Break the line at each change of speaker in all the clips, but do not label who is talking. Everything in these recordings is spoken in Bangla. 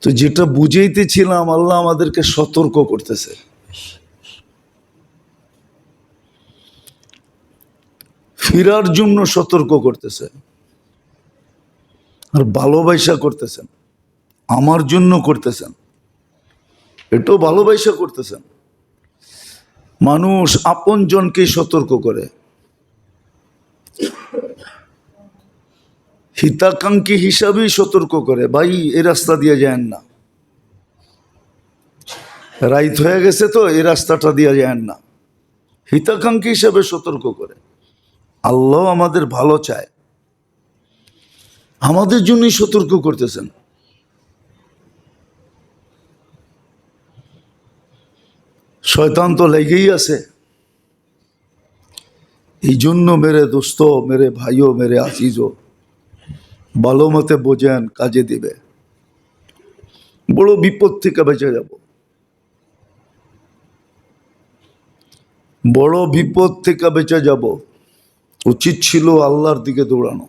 তো যেটা বুঝাইতেছিলাম, আল্লাহ আমাদেরকে সতর্ক করতেছে। ফিরার জন্য সতর্ক করতেছে, আর ভালোবাসা করতেছেন, আমার জন্য করতেছেন, এটাও ভালোবাসা করতেছেন। মানুষ আপন জনকে সতর্ক করে, হিতাকাঙ্ক্ষী হিসাবেই সতর্ক করে, ভাই এই রাস্তা দিয়ে যান না, রাইত হয়ে গেছে তো এই রাস্তাটা দিয়ে যান না, হিতাকাঙ্ক্ষী হিসাবে সতর্ক করে। আল্লাহ আমাদের ভালো চায়, আমাদের জন্যই সতর্ক করতেছেন। শয়তান তো লেগেই আছে। এই জন্য মেরে দোস্ত, মেরে ভাইও, মেরে আজিজও, ভালো মতে বোঝেন, কাজে দিবে। বড় বিপদ থেকে বেঁচে যাব, বড় বিপদ থেকে বেঁচে যাব। উচিত ছিল আল্লাহর দিকে দৌড়ানো,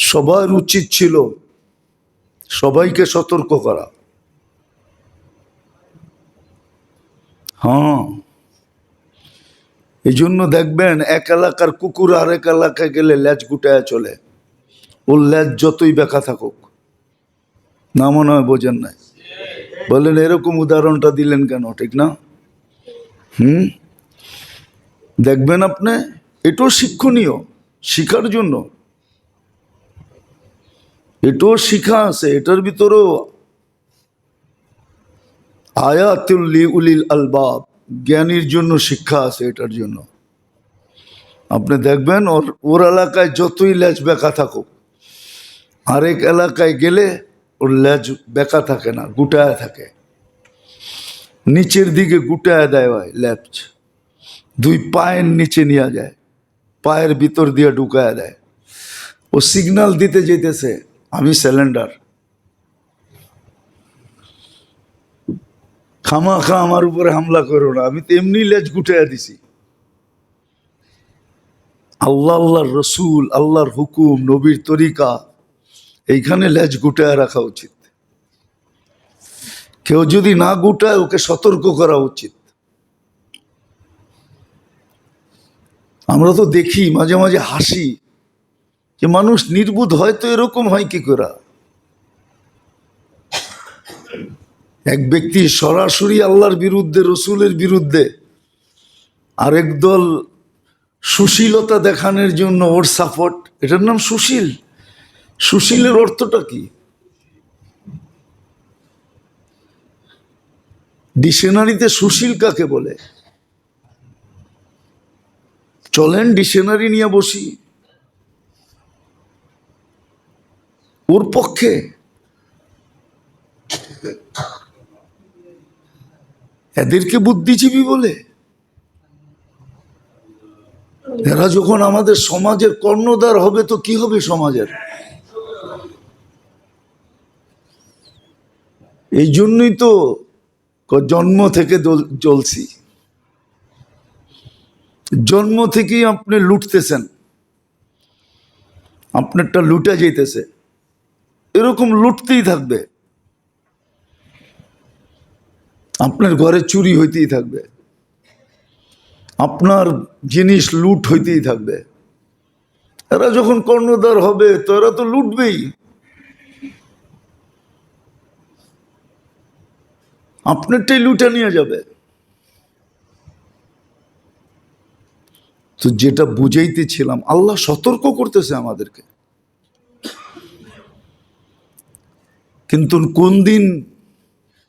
সবার উচিত ছিল সবাইকে সতর্ক করা। হ্যাঁ, এই জন্য দেখবেন এক এলাকার কুকুর আরেক এলাকায় গেলে ল্যাজ গুটায় চলে, ওর ল্যাজ যতই বেঁকা থাকুক। না মনে হয় বোঝেন নাই? বলেন এরকম উদাহরণটা দিলেন কেন? ঠিক না? দেখবেন আপনি, এটাও শিক্ষণীয়, শিখার জন্য এটাও শিখা আছে, এটার ভিতরেও আয়াতুল লিউলিল আলবাব, জ্ঞানীর জন্য শিক্ষা আছে এটার জন্য। আপনি দেখবেন ওর এলাকায় যতই ল্যাজ বেঁকা থাকুক, আরেক এলাকায় গেলে ওর ল্যাজ বেঁকা থাকে না, গুটায় থাকে, নিচের দিকে গুটায় দেয় হয় ল্যাজ, দুই পায়ের নিচে নিয়ে যায়, পায়ের ভিতর দিয়ে ঢুকায় দেয়। ও সিগন্যাল দিতে যেতেছে আমি সিলিন্ডার, খামাখা আমার উপরে হামলা করো না, আমি তো এমনি লেজ গুটাইয়া দিছি। আল্লাহর রসুল, আল্লাহর হুকুম, নবীর তরিকা, এইখানে লেজ গুটায় রাখা উচিত। কেউ যদি না গুটায় ওকে সতর্ক করা উচিত। আমরা তো দেখি মাঝে মাঝে হাসি যে মানুষ নির্বুধ হয়তো এরকম হয় কি করে। এক ব্যক্তি সরাসরি আল্লাহর বিরুদ্ধে, রসুলের বিরুদ্ধে, আরেক দল সুশীলতা দেখানোর জন্য ওর সাপোর্ট, এটার নাম সুশীল। সুশীলের অর্থটা কি? ডিকশনারিতে সুশীল কাকে বলে? চলেন ডিকশনারি নিয়ে বসি, ওর পক্ষে। এদেরকে বুদ্ধিজীবী বলে? এরা যখন আমাদের সমাজের কর্ণধার হবে তো কি হবে সমাজের? এই জন্যই তো জন্ম থেকে জ্বলছি, জন্ম থেকেই আপনি লুটতেছেন, আপনারটা লুটে যেতেছে, এরকম লুটতেই থাকবে। আপনার ঘরে চুরি হইতেই থাকবে, আপনার জিনিস লুট হইতেই থাকবে। এরা যখন কর্ণধার হবে তো এরা তো লুটবেই, আপনারটাই লুটে নিয়ে যাবে। তো যেটা বুঝাইতেছিলাম, আল্লাহ সতর্ক করতেছে আমাদেরকে, কিন্তু কোন দিন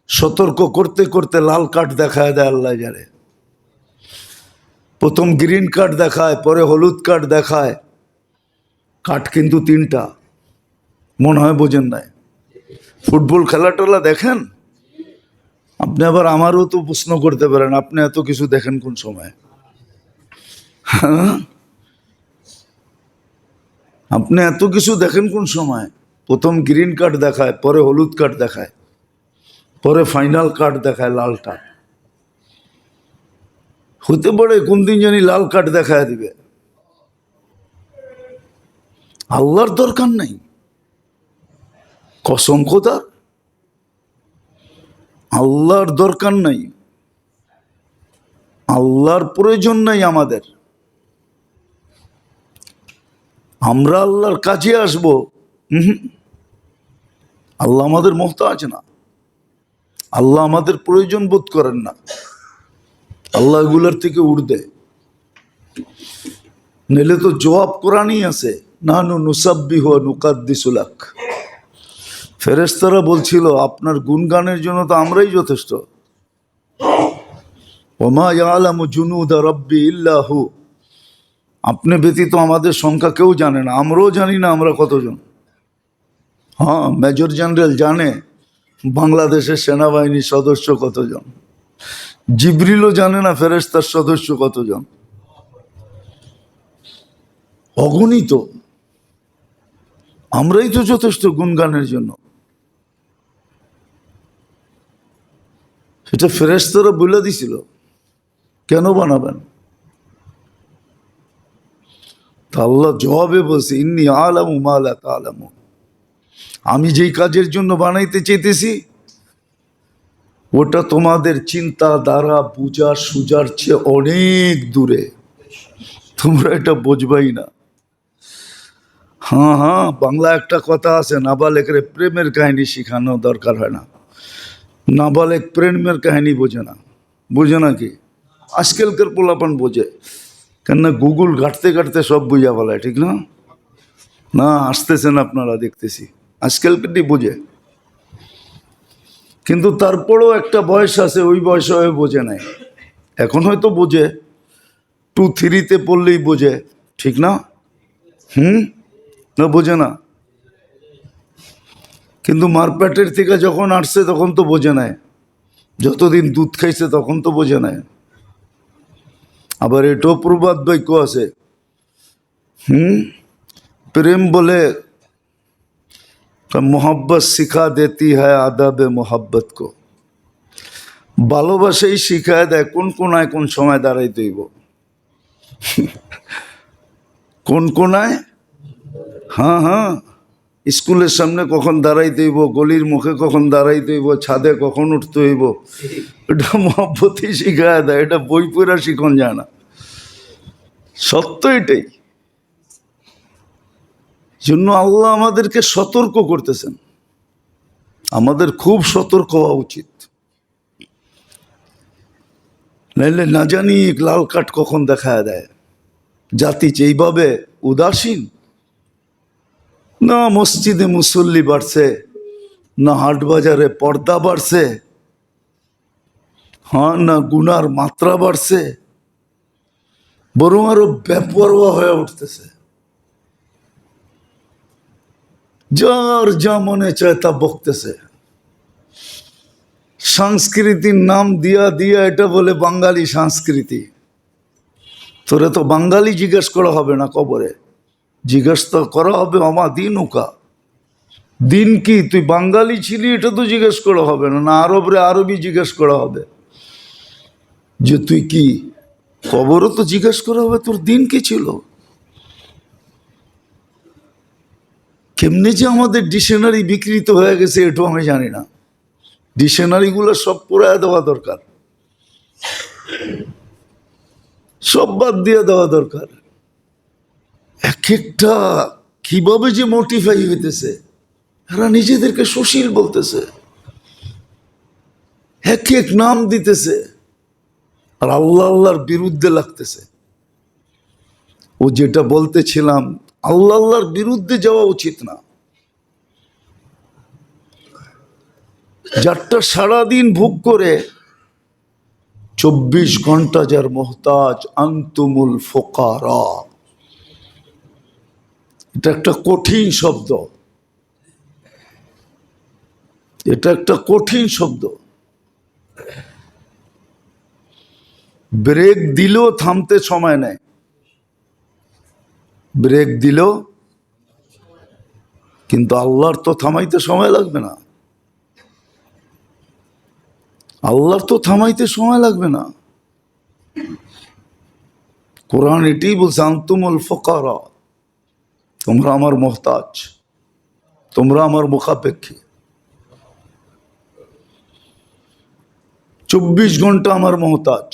সতর্ক করতে করতে লাল কার্ড দেখায় দেয় আল্লাহ জানে। প্রথম গ্রিন কার্ড দেখায়, পরে হলুদ কার্ড দেখায়। কার্ড কিন্তু তিনটা, মনে হয় বোঝেন নাই। ফুটবল খেলাটোলা দেখেন আপনি, আবার আমারও তো প্রশ্ন করতে পারেন, আপনি এত কিছু দেখেন কোন সময়? হ্যাঁ, আপনি এত কিছু দেখেন কোন সময়? প্রথম গ্রিন কার্ড দেখায়, পরে হলুদ কার্ড দেখায়, পরে ফাইনাল কার্ড দেখায় লালটা। হতে পারে কোন দিন জানি লাল কার্ড দেখায় দিবে। আল্লাহর দরকার নাই, কসম খোদা, আল্লাহর দরকার নাই, আল্লাহর প্রয়োজন নাই আমাদের। আমরা আল্লাহর কাছে আসবো, আল্লাহ আমাদের মুহতাজ না, আল্লাহ আমাদের প্রয়োজন বোধ করেন না, আল্লাহ এগুলোর থেকে উর্ধে। নিলে তো জবাব কোরআনই আছে, নানু নুসাব্বিহু ওয়া নুকাদ্দিসু লাক। ফেরেশতারা বলছিল আপনার গুণগানের জন্য তো আমরাই যথেষ্ট। ওমা ইয়ালামু জুনুদা রাব্বি ইল্লা হু, আপনি ব্যতীত আমাদের সংখ্যা কেউ জানে না, আমরাও জানি না আমরা কতজন। হ্যাঁ, মেজর জেনারেল জানে বাংলাদেশের সেনাবাহিনীর সদস্য কতজন, জিবরিলও জানে না ফেরেশতার সদস্য কতজন, অগণিত। আমরাই তো যথেষ্ট গুণগানের জন্য। সেটা ফেরেশতারা বলে দিছিল, কেন বানাবেন? তা আল্লাহ জবাবে বলছে, ইন্নী আলামু মা লা তা'লামুন, আমি যেই কাজের জন্য বানাইতে চাইতেছি ওটা তোমাদের চিন্তা দ্বারা বুঝার সুজার চেয়ে অনেক দূরে, তোমরা এটা বুঝবাই না। হ্যাঁ হ্যাঁ, বাংলা একটা কথা আছে, নাবালেকরে প্রেমের কাহিনী শিখানো দরকার হয় না। নাবালেক প্রেমের কাহিনী বোঝে না, বোঝে না কি? আজকালকার পোলাপান বোঝে, কেননা গুগল ঘাটতে ঘাটতে সব বুঝা বলায়, ঠিক না? না, আসতেছেন আপনারা দেখতেছি, আজকালকারটি বোঝে। কিন্তু তারপরেও একটা বয়স আছে, ওই বয়সে হয়ে বোঝে নাই। এখন হয়তো বোঝে, 2-3 পড়লেই বোঝে, ঠিক না? না, বোঝে না। কিন্তু মারপ্যাটের থেকে যখন আসছে তখন তো বোঝে নাই, যতদিন দুধ খাইছে তখন তো বোঝে নাই। আবার এটাও প্রবাদ বাক্য আছে, প্রেম বলে মোহাব্বত শিখা দেতি হ্যায় আদাবে মোহাব্বত কো, ভালোবাসাই শিখায় দেয় কোন কোনায় কোন সময় দাঁড়াইতে হইব। কোন কোনায়? হ্যাঁ হ্যাঁ, স্কুলের সামনে কখন দাঁড়াইতে হইব, গলির মুখে কখন দাঁড়াইতে হইব, ছাদে কখন উঠতে হইব, এটা মহব্বতই শিখায় দেয়, এটা বই পড়া শিখন যায় না। সত্য এটাই। জন্য আল্লাহ আমাদেরকে সতর্ক করতেছেন, আমাদের খুব সতর্ক হওয়া উচিত, নাইলে না জানি লাল কাঠ কখন দেখা দেয়। জাতি যেইভাবে উদাসীন, না মসজিদে মুসল্লি বাড়ছে, না হাট বাজারে পর্দা বাড়ছে, হ্যাঁ, না গুনার মাত্রা বাড়ছে, বরং আরো বেপরোয়া হয়ে উঠতেছে। যার যা মনে চায় তা বকতেছে, সংস্কৃতির নাম দিয়া দিয়া এটা বলে বাঙালি সংস্কৃতি। তোরে তো বাঙালি জিজ্ঞেস করা হবে না কবরে, জিজ্ঞেস তো করা হবে আমা দিন উকা, দিন কি, তুই বাঙালি ছিলি এটা তো জিজ্ঞেস করা হবে না, না আরবরে আরবি জিজ্ঞেস করা হবে যে তুই কি। কবরও তো জিজ্ঞেস করা হবে তোর দিন কি ছিল। কেমনি যে আমাদের ডিকশনারি বিকৃত হয়ে গেছে এটাও আমি জানি না। ডিকশনারিগুলো সব পুরায় দেওয়া দরকার, সব বাদ দিয়ে দেওয়া দরকার। এক একটা কিভাবে যে মোটিফাই হইতেছে, এরা নিজেদেরকে সুশীল বলতেছে, এক এক নাম দিতেছে, আর আল্লাহ আল্লাহর বিরুদ্ধে লাগতেছে। ও যেটা বলতেছিলাম, আল্লাহ আল্লাহর বিরুদ্ধে যাওয়া উচিত না। যারটা সারাদিন ভোগ করে 24 ঘন্টা যার মোহতাজ, আনতুমুল ফুকারা, এটা একটা কঠিন শব্দ, এটা একটা কঠিন শব্দ। ব্রেক দিলেও থামতে সময় নেয়, ব্রেক দিলেও, কিন্তু আল্লাহর তো থামাইতে সময় লাগবে না, আল্লাহর তো থামাইতে সময় লাগবে না। কোরআন এটাই বলছে, আনতুমুল ফুকারা, তোমরা আমার মোহতাজ। তোমরা আমার মুখাপেক্ষী। 24 ঘন্টা আমার মহতাজ।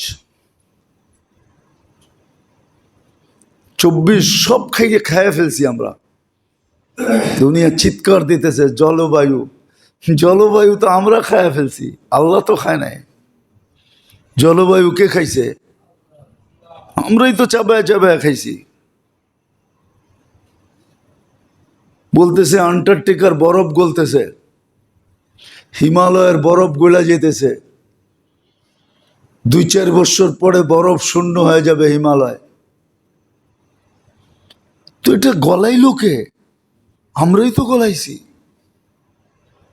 24 সব খাইয়ে ফেলছি আমরা। দুনিয়া চিৎকার দিতেছে জলবায়ু, জলবায়ু তো আমরা খাইয়ে ফেলছি, আল্লাহ তো খায় নাই। জলবায়ু কে খাইছে? আমরাই তো চাবায় চাবায় খাইছি। বলতেছে আন্টার্কটিকার বরফ গলতেছে, হিমালয়ের বরফ গলা যেতেছে, 2-4 বছর পরে বরফ শূন্য হয়ে যাবে হিমালয়। তো এটা গলাইলো কে? আমরাই তো গলাইছি,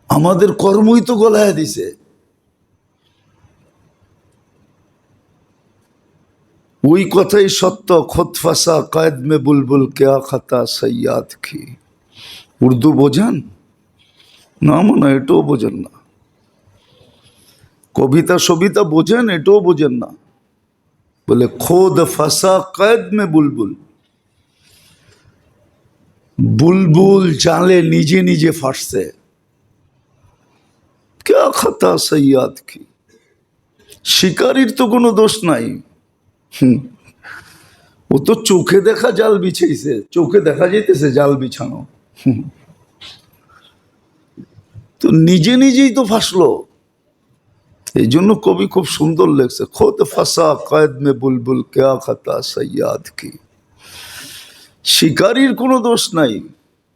আমাদের কর্মই তো গলায় দিছে। ওই কথাই সত্য, খুদ ফাসা কয়েদ মে বুলবুল কেয়া খাতা সৈয়াদ কি। উর্দু বোঝেন না? মনে হয় এটাও বোঝেন না। কবিতা সবিতা বোঝেন? এটাও বোঝেন না। বলে খোদ ফাসা কয়েদ মে বুলবুল, বুলবুল জালে নিজে নিজে ফাঁসছে। কেয়া খাতা সৈয়াদ কি। শিকারীর তো কোনো দোষ নাই। ও তো চোখে দেখা জাল বিছাইছে, চোখে দেখা যাইতেছে জাল বিছানো, তো নিজে নিজেই তো ফাঁসলো। এই জন্য কবি খুব সুন্দর লেখছে, খোদ ফাঁসা কয়েদ মে বুলবুল কেয়া খাতা সৈয়াদ কি। শিকারীর কোনো দোষ নাই।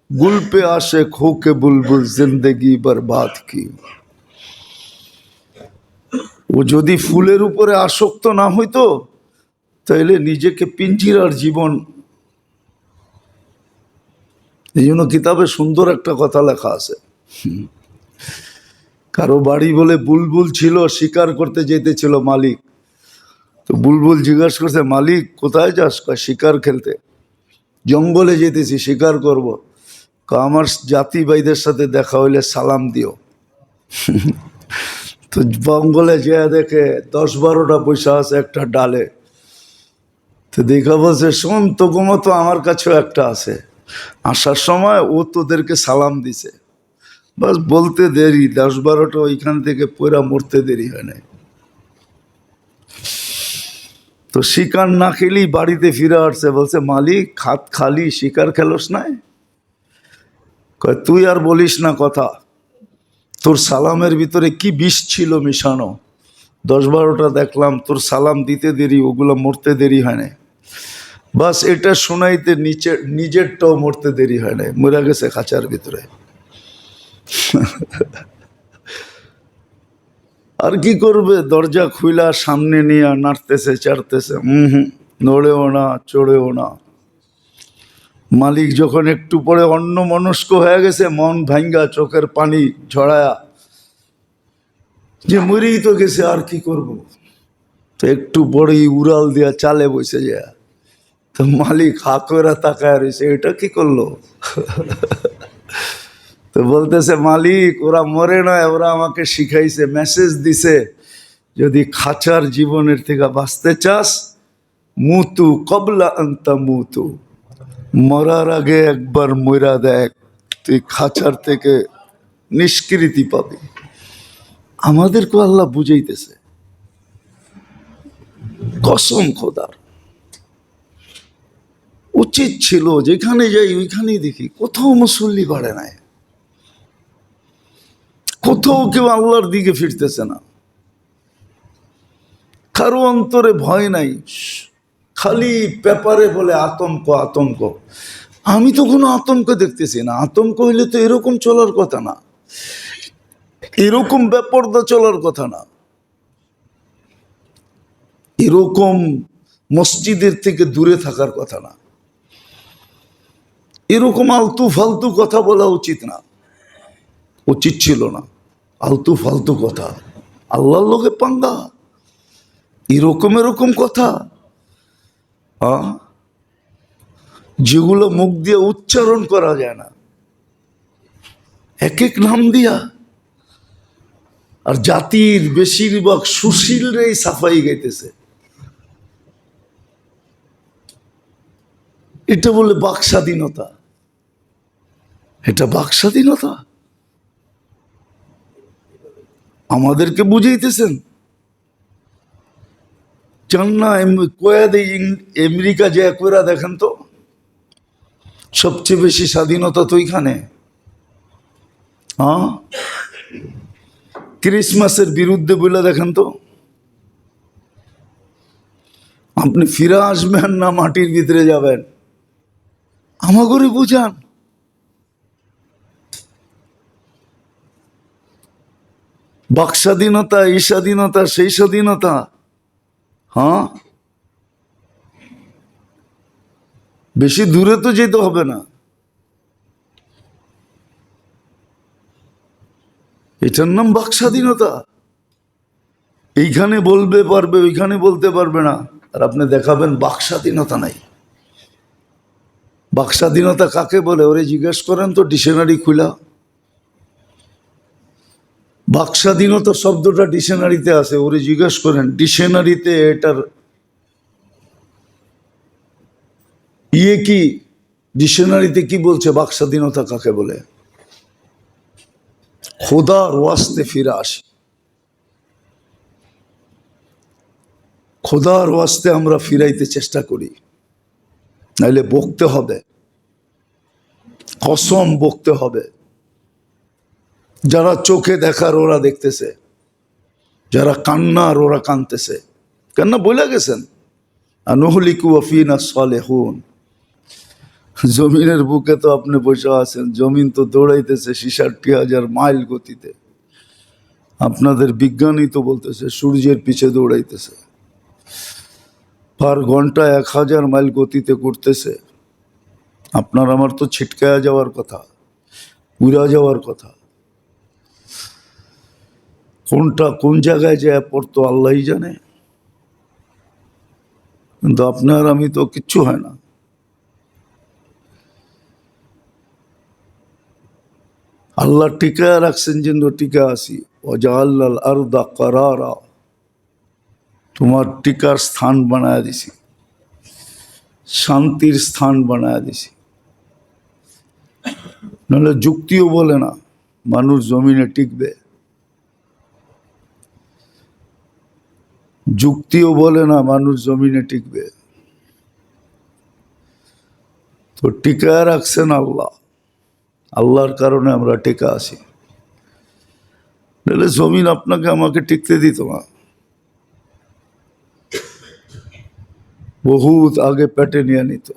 গুল পে আসে খোকে বুলবুল জিন্দেগি বরবাদ কি। ও যদি ফুলের উপরে আসক্ত না হইতো তাইলে নিজেকে পিঞ্জিরার জীবন। এই জন্য কিতাবে সুন্দর একটা কথা লেখা আছে, কারো বাড়ি বলে বুলবুল ছিল, শিকার করতে যেতেছিল মালিক। তো বুলবুল জিজ্ঞাসা করছে, মালিক কোথায় যাস? কয় শিকার খেলতে। জঙ্গলে যেতেছি, শিকার করব। আমার জাতি ভাইদের সাথে দেখা হইলে সালাম দিও। তো জঙ্গলে যেয়ে দেখে 10-12টা পয়সা আছে একটা ডালে। তো দেখা বলছে, শোন তোর মতো আমার কাছেও একটা আছে, আসার সময় ও তোদেরকে সালাম দিছে। বাস বলতে দেরি, 10-12টা ওইখান থেকে পুরা মরতে দেরি হয় নাই। তো শিকার না খেলেই বাড়িতে ফিরে আসছে, বলছে মালিক খাত খালি, শিকার খেলোস নাই? কয় তুই আর বলিস না কথা, তোর সালামের ভিতরে কি বিষ ছিল মিশানো। 10-12টা দেখলাম, তোর সালাম দিতে দেরি, ওগুলো মরতে দেরি হয় না। বাস এটা শোনাইতে নিজেরটাও মরতে দেরি হয় না, মরে গেছে খাঁচার ভিতরে। আর কি করবে? দরজা খুইলা সামনে নিয়ে নাড়তেছে চাড়তেছে, নড়েও না চড়েও না। মালিক যখন একটু পরে অন্যমনস্ক হয়ে গেছে, মন ভাঙ্গা চোখের পানি ঝরায়া, যে মরেই তো গেছে আর কি করব। তো একটু পরেই উড়াল দিয়া চালে বসে যায়। তো মালিক হাঁকরা তাকায় রয়েছে, এটা কি করলো? তো বলতেছে, মালিক ওরা মরে নয়, ওরা আমাকে শিখাইছে, মেসেজ দিছে, যদি খাঁচার জীবনের থেকে বাঁচতে চাস, মুতু কবলা আনতা মুতু, মরার আগে একবার মরা দেখ, তুই খাঁচার থেকে নিষ্কৃতি পাবি। আমাদেরকে আল্লাহ বুঝাইতেছে, কসম খোদার। উচিত ছিল যেখানে যাই ওইখানেই দেখি কোথাও মুসল্লি বাড়ে নাই, কোথাও কেউ আল্লাহর দিকে ফিরতেছে না, কারো অন্তরে ভয় নাই, খালি পেপারে বলে আতঙ্ক আতঙ্ক। আমি তো কোনো আতঙ্ক দেখতেছি না। আতঙ্ক হইলে তো এরকম চলার কথা না, এরকম বেপরদা চলার কথা না, এরকম মসজিদের থেকে দূরে থাকার কথা না, এরকম আলতু ফালতু কথা বলা উচিত না, উচিত ছিল না। আলতু ফালতু কথা, আল্লাহর লোকে পাঙ্গা, এরকম এরকম কথা যেগুলো মুখ দিয়ে উচ্চারণ করা যায় না, এক এক নাম দিয়া। আর জাতির বেশিরভাগ সুশীলরাই সাফাই গাইতেছে। এটা বলে বাক স্বাধীনতা। এটা বাক স্বাধীনতা আমাদেরকে বুঝাইতেছেন? চান না কয়াদে আমেরিকা যে একরা দেখেন তো, সবচেয়ে বেশি স্বাধীনতা তো এখানে। হ্যাঁ, ক্রিসমাসের বিরুদ্ধে বলে দেখেন তো, আপনি ফিরে আসবেন না মাটির ভিতরে যাবেন? আমাগরে বুঝান। বাক স্বাধীনতা, এই স্বাধীনতা, সেই স্বাধীনতা। হ্যাঁ, বেশি দূরে তো যেতে হবে না। এটার নাম বাক স্বাধীনতা। এইখানে বলবে পারবে, ওইখানে বলতে পারবে না, আর আপনি দেখাবেন বাক স্বাধীনতা নাই। বাক স্বাধীনতা কাকে বলে? ওরে জিজ্ঞেস করেন তো ডিকশনারি খুলা। বাক স্বাধীনতা শব্দটা ডিকশনারিতে আছে, ওরে জিজ্ঞেস করেন ডিকশনারিতে এটার কি, ডিকশনারিতে কি বলছে বাক স্বাধীনতা কাকে বলে? খোদার ওয়াস্তে ফিরে আসি, খোদার ওয়াস্তে আমরা ফিরাইতে চেষ্টা করি, নাইলে বকতে হবে, কসম বকতে হবে। যারা চোখে দেখার ওরা দেখতেছে, যারা কান্নার ওরা কানতেছে। কান্না বলে গেছেন আনুহলিকু ওয়াফিনা সালেহুন। জমিনের বুকে তো আপনি বসে আছেন, জমিন তো দৌড়াইতেছে 66,000 মাইল গতিতে। আপনাদের বিজ্ঞানী তো বলতেছে সূর্যের পিছে দৌড়াইতেছে, পার ঘন্টা 1000 মাইল গতিতে করতেছে। আপনার আমার তো ছিটকায়া যাওয়ার কথা, উড়া যাওয়ার কথা। কোনটা কোন জায়গায় যায় পড়তো আল্লাহই জানে, কিন্তু আপনার আমি তো কিচ্ছু হয় না। আল্লাহ টিকা রাখছেন জন্য টিকা আসি। ওয়াজআলনাল আরদা কারারা, তোমার টিকার স্থান বানায় দিছি, শান্তির স্থান বানায় দিছি। নাহলে যুক্তিও বলে না মানুষ জমিনে টিকবে, যুক্তিও বলে না মানুষ জমিনে টিকবে। তো টিকা রাখছেন আল্লাহ, আল্লাহর কারণে আমরা টিকা আছি। নাহলে জমিন আপনাকে আমাকে টিকতে দিত না, বহুত আগে পেটে নিয়ে নিত।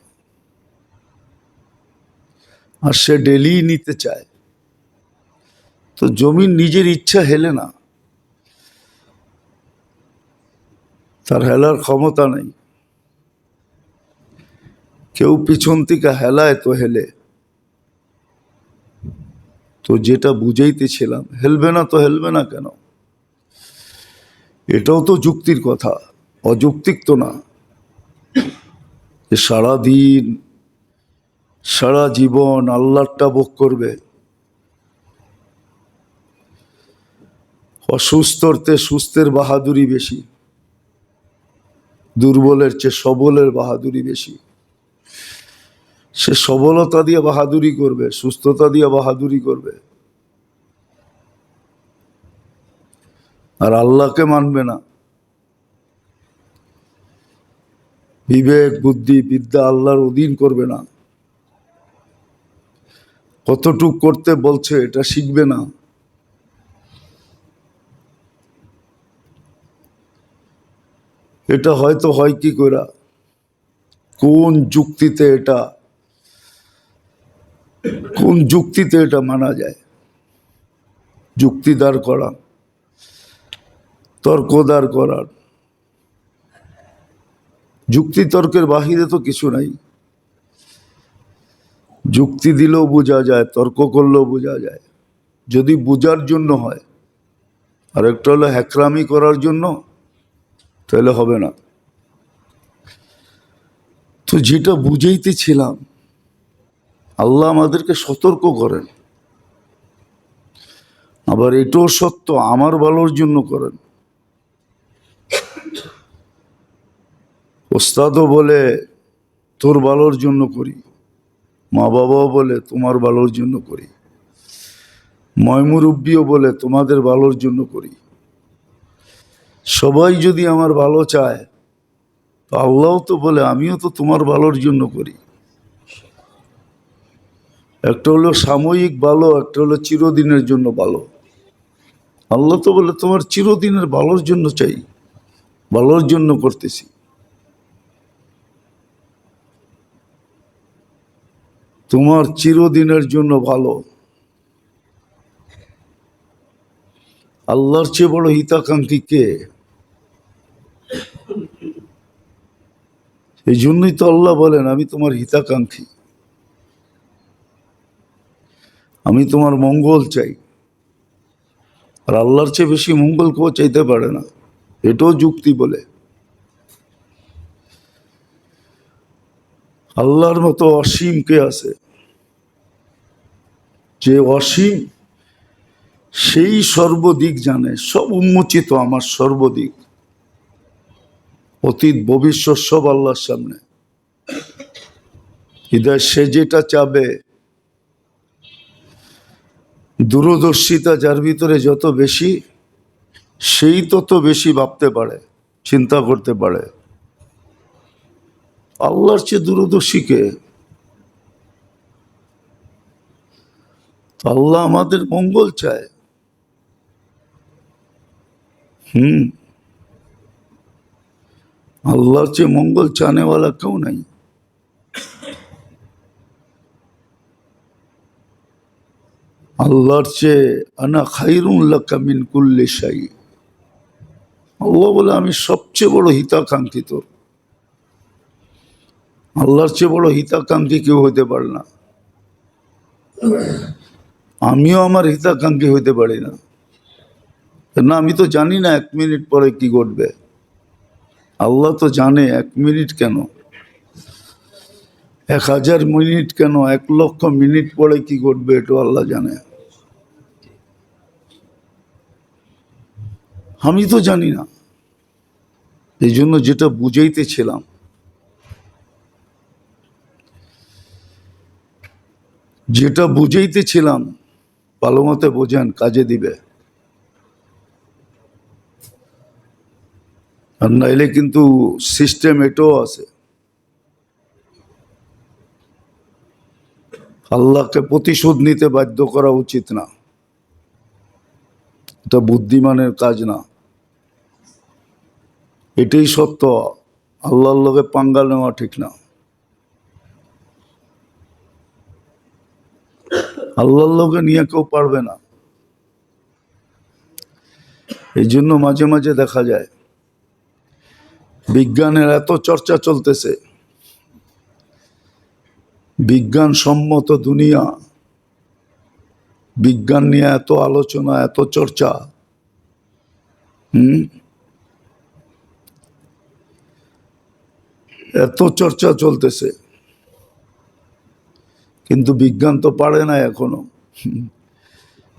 আর সে ডেলি নিতে চায়, তো জমিন নিজের ইচ্ছা হেলে না, তার হেলার ক্ষমতা নেই। কেউ পিছন থেকে হেলায় তো হেলে। তো যেটা বুঝাইতেছিলাম, হেলবে না তো হেলবে না কেন? এটাও তো যুক্তির কথা, অযৌক্তিক তো না যে সারাদিন সারা জীবন আল্লাহটা ভোগ করবে। অসুস্থতে সুস্থের বাহাদুরি বেশি, দুর্বলের চেয়ে সবলের বাহাদুরি বেশি। সে সবলতা দিয়ে বাহাদুরি করবে, সুস্থতা দিয়ে বাহাদুরি করবে, আর আল্লাহকে মানবে না। বিবেক বুদ্ধি বিদ্যা আল্লাহর অধীন করবে না। কতটুক করতে বলছে এটা শিখবে না। এটা হয়তো হয় কি করে, কোন যুক্তিতে এটা, কোন যুক্তিতে এটা মানা যায়? যুক্তি দাঁড় করা, তর্ক দাঁড় করার, যুক্তি তর্কের বাহিরে তো কিছু নাই। যুক্তি দিলেও বোঝা যায়, তর্ক করলেও বোঝা যায়, যদি বোঝার জন্য হয়। আর একটা হলো হ্যাকরামি করার জন্য, তাহলে হবে না। তো যেটা বুঝাইতেছিলাম, আল্লাহ আমাদেরকে সতর্ক করেন, আবার এটাও সত্য আমার ভালোর জন্য করেন। ওস্তাদও বলে তোর ভালোর জন্য করি, মা বাবাও বলে তোমার ভালোর জন্য করি, ময়মুরব্বিও বলে তোমাদের ভালোর জন্য করি। সবাই যদি আমার ভালো চায় তো আল্লাহ তো বলে আমিও তো তোমার ভালোর জন্য করি। একটা হলো সাময়িক ভালো, একটা হলো চিরদিনের জন্য ভালো। আল্লাহ তো বলে তোমার চিরদিনের ভালোর জন্য চাই, ভালোর জন্য করতেছি। তোমার চিরদিনের জন্য ভালো। আল্লাহর চেয়ে বড় হিতাকাঙ্ক্ষী কে? এই জন্যই তো আল্লাহ বলেন আমি তোমার হিতাকাঙ্ক্ষী, আমি তোমার মঙ্গল চাই। আর আল্লাহর চেয়ে বেশি মঙ্গল কেউ চাইতে পারে না, এটাও যুক্তি বলে। আল্লাহর মতো অসীম কে আছে? যে অসীম সেই সর্বদিক জানে, সব উন্মোচিত আমার সর্বদিক, অতীত ভবিষ্যৎ সব আল্লাহর সামনে। হৃদয় সে যেটা চাবে, দূরদর্শিতা যার ভিতরে যত বেশি, সেই তত বেশি ভাবতে পারে, চিন্তা করতে পারে। আল্লাহর চেয়ে দূরদর্শী কে? আল্লাহ আমাদের মঙ্গল চায়। আল্লাহর চেয়ে মঙ্গল চানেওয়ালা কেউ নাই। আল্লাহর চেয়ে আনা খাইরুন লাকা মিন কুল্লি শাই। আল্লাহ বলে আমি সবচেয়ে বড় হিতাকাঙ্ক্ষী তোর। আল্লাহর চেয়ে বড় হিতাকাঙ্ক্ষী কেউ হইতে পারে না। আমিও আমার হিতাকাঙ্ক্ষী হইতে পারি না। না, আমি তো জানি না 1 মিনিট পরে কি ঘটবে। আল্লাহ তো জানে 1 মিনিট কেন, 1000 মিনিট কেন, 1,00,000 মিনিট পরে কি ঘটবে এটা আল্লাহ জানে। আমি তো জানি না। এই জন্য যেটা বুঝাইতেছিলাম, ভালো মতে বোঝেন, কাজে দিবে। আর নাইলে কিন্তু সিস্টেম এটাও আছে, আল্লাহকে প্রতিশোধ নিতে বাধ্য করা উচিত না, এটা বুদ্ধিমানের কাজ না। এটাই সত্য, আল্লাহর লগে পাঙ্গা নেওয়া ঠিক না। আল্লাহর লগে নিয়ে কেউ পারবে না। এই জন্য মাঝে মাঝে দেখা যায় বিজ্ঞানের এত চর্চা চলতেছে, বিজ্ঞান সম্মত দুনিয়া, বিজ্ঞান নিয়ে এত আলোচনা, এত চর্চা, এত চর্চা চলতেছে, কিন্তু বিজ্ঞান তো পারে না এখনো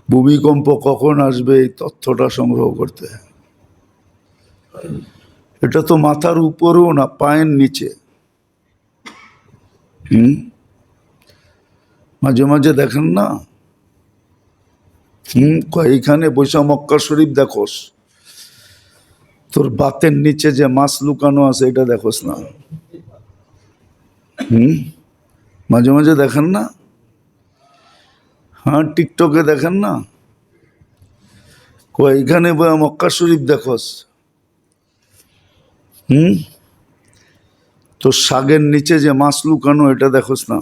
ভূমিকম্প কখন আসবে এই তথ্যটা সংগ্রহ করতে। এটা তো মাথার উপরেও না, পায়ের নিচে। মাঝে মাঝে দেখেন না, এইখানে বৈশা মক্কা শরীফ দেখোস, তোর বাতের নিচে যে মাছ লুকানো আছে এটা দেখোস না। মাঝে মাঝে দেখেন না, হ্যাঁ টিকটকে দেখেন না, এইখানে মক্কা শরীফ দেখোস, তো শাকের নিচে যে মাছ লুকানো এটা দেখোস না।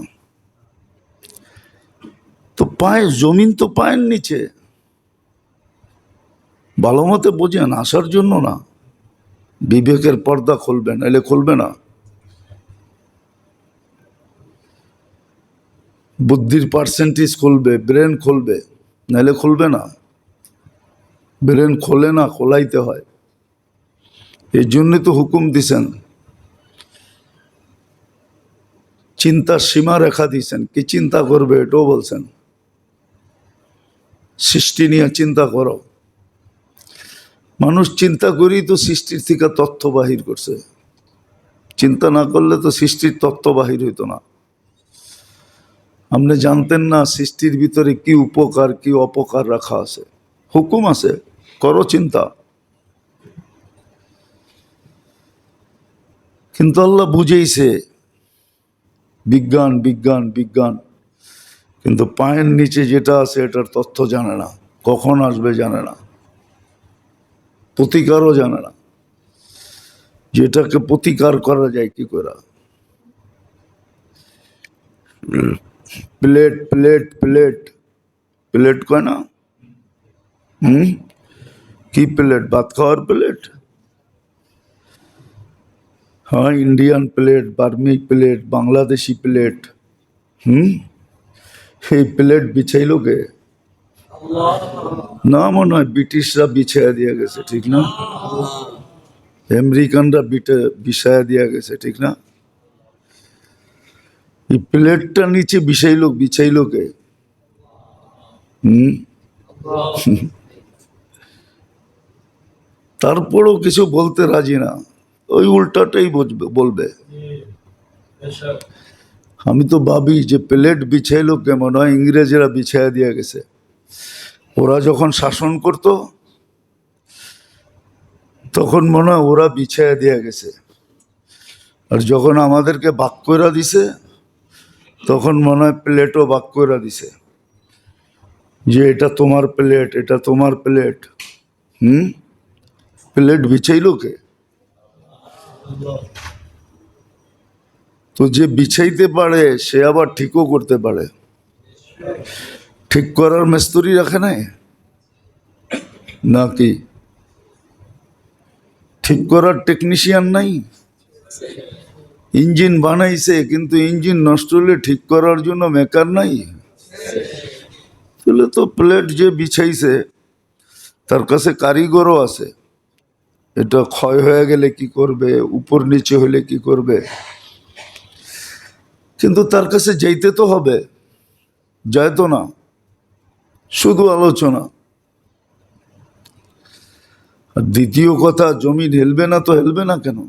তো পায়ে জমিন তো পায়ের নিচে, ভালো মতে বোঝেন, আসার জন্য না, বিবেকের পর্দা খুলবেন, এলে খুলবে না। বুদ্ধির পার্সেন্টেজ খুলবে, ব্রেন খুলবে, নাহলে খুলবে না। ব্রেন খোলে না, খোলাইতে হয়। এই জন্যই তো হুকুম দিছেন, চিন্তার সীমা রেখা দিছেন, কি চিন্তা করবে এটাও বলছেন। সৃষ্টি নিয়ে চিন্তা করো। মানুষ চিন্তা করেই তো সৃষ্টির থেকে তথ্য বাহির করছে, চিন্তা না করলে তো সৃষ্টির তথ্য বাহির হইতো না। আপনি জানতেন না সৃষ্টির ভিতরে কি উপকার কি অপকার রাখা আছে, হুকুম আছে, করো চিন্তা। কিন্তু আল্লাহ বুঝেইছে বিজ্ঞান বিজ্ঞান বিজ্ঞান, কিন্তু পায়ের নিচে যেটা আছে এটার তথ্য জানে না, কখন আসবে জানে না, প্রতিকারও জানে না, যেটাকে প্রতিকার করা যায় কি করে। প্লেট প্লেট প্লেট প্লেট কয় না, হুম, কি প্লেট, ভাত খাওয়ার প্লেট? হ্যাঁ, ইন্ডিয়ান প্লেট, বার্মি প্লেট, বাংলাদেশি প্লেট। হুম, এই প্লেট বিছাইল কে? না, মনে হয় ব্রিটিশরা বিছাইয়া দিয়ে গেছে, ঠিক না? আমেরিকানরা বিছাইয়া দিয়া গেছে, ঠিক না? এই প্লেটটা নিচে বিছাইল কে? হুম, তারপরও কিছু বলতে রাজি না, ওই উল্টাটাই বলবে। আমি তো ভাবি যে প্লেট বিছাইলো কে, মনে হয় ইংরেজরা বিছাইয়া দিয়ে গেছে। ওরা যখন শাসন করত তখন মনে হয় ওরা বিছাইয়া দিয়ে গেছে, আর যখন আমাদেরকে ভাগ কইরা দিছে তখন মনে হয় প্লেটও ভাগ কইরা দিছে, যে এটা তোমার প্লেট, এটা তোমার প্লেট। হুম, প্লেট বিছাইলো কে? তো যে বিছাইতে পারে সে আবার ঠিকও করতে পারে, ঠিক করার মিস্ত্রি রাখে নাই নাকি? ঠিক করার টেকনিশিয়ান নাই? ইঞ্জিন বানাইছে কিন্তু ইঞ্জিন নষ্ট হলে ঠিক করার জন্য মেকার নাই? তাহলে তো প্লেট যে বিছাইছে তার কাছে কারিগরও আছে, এটা ক্ষয় হয়ে গেলে কি করবে, উপর নিচে হলে কি করবে। কিন্তু তার কাছে যাইতে তো হবে, যায় তো না, শুধু আলোচনা। আর দ্বিতীয় কথা, জমিন হেলবে না তো হেলবে না কেন?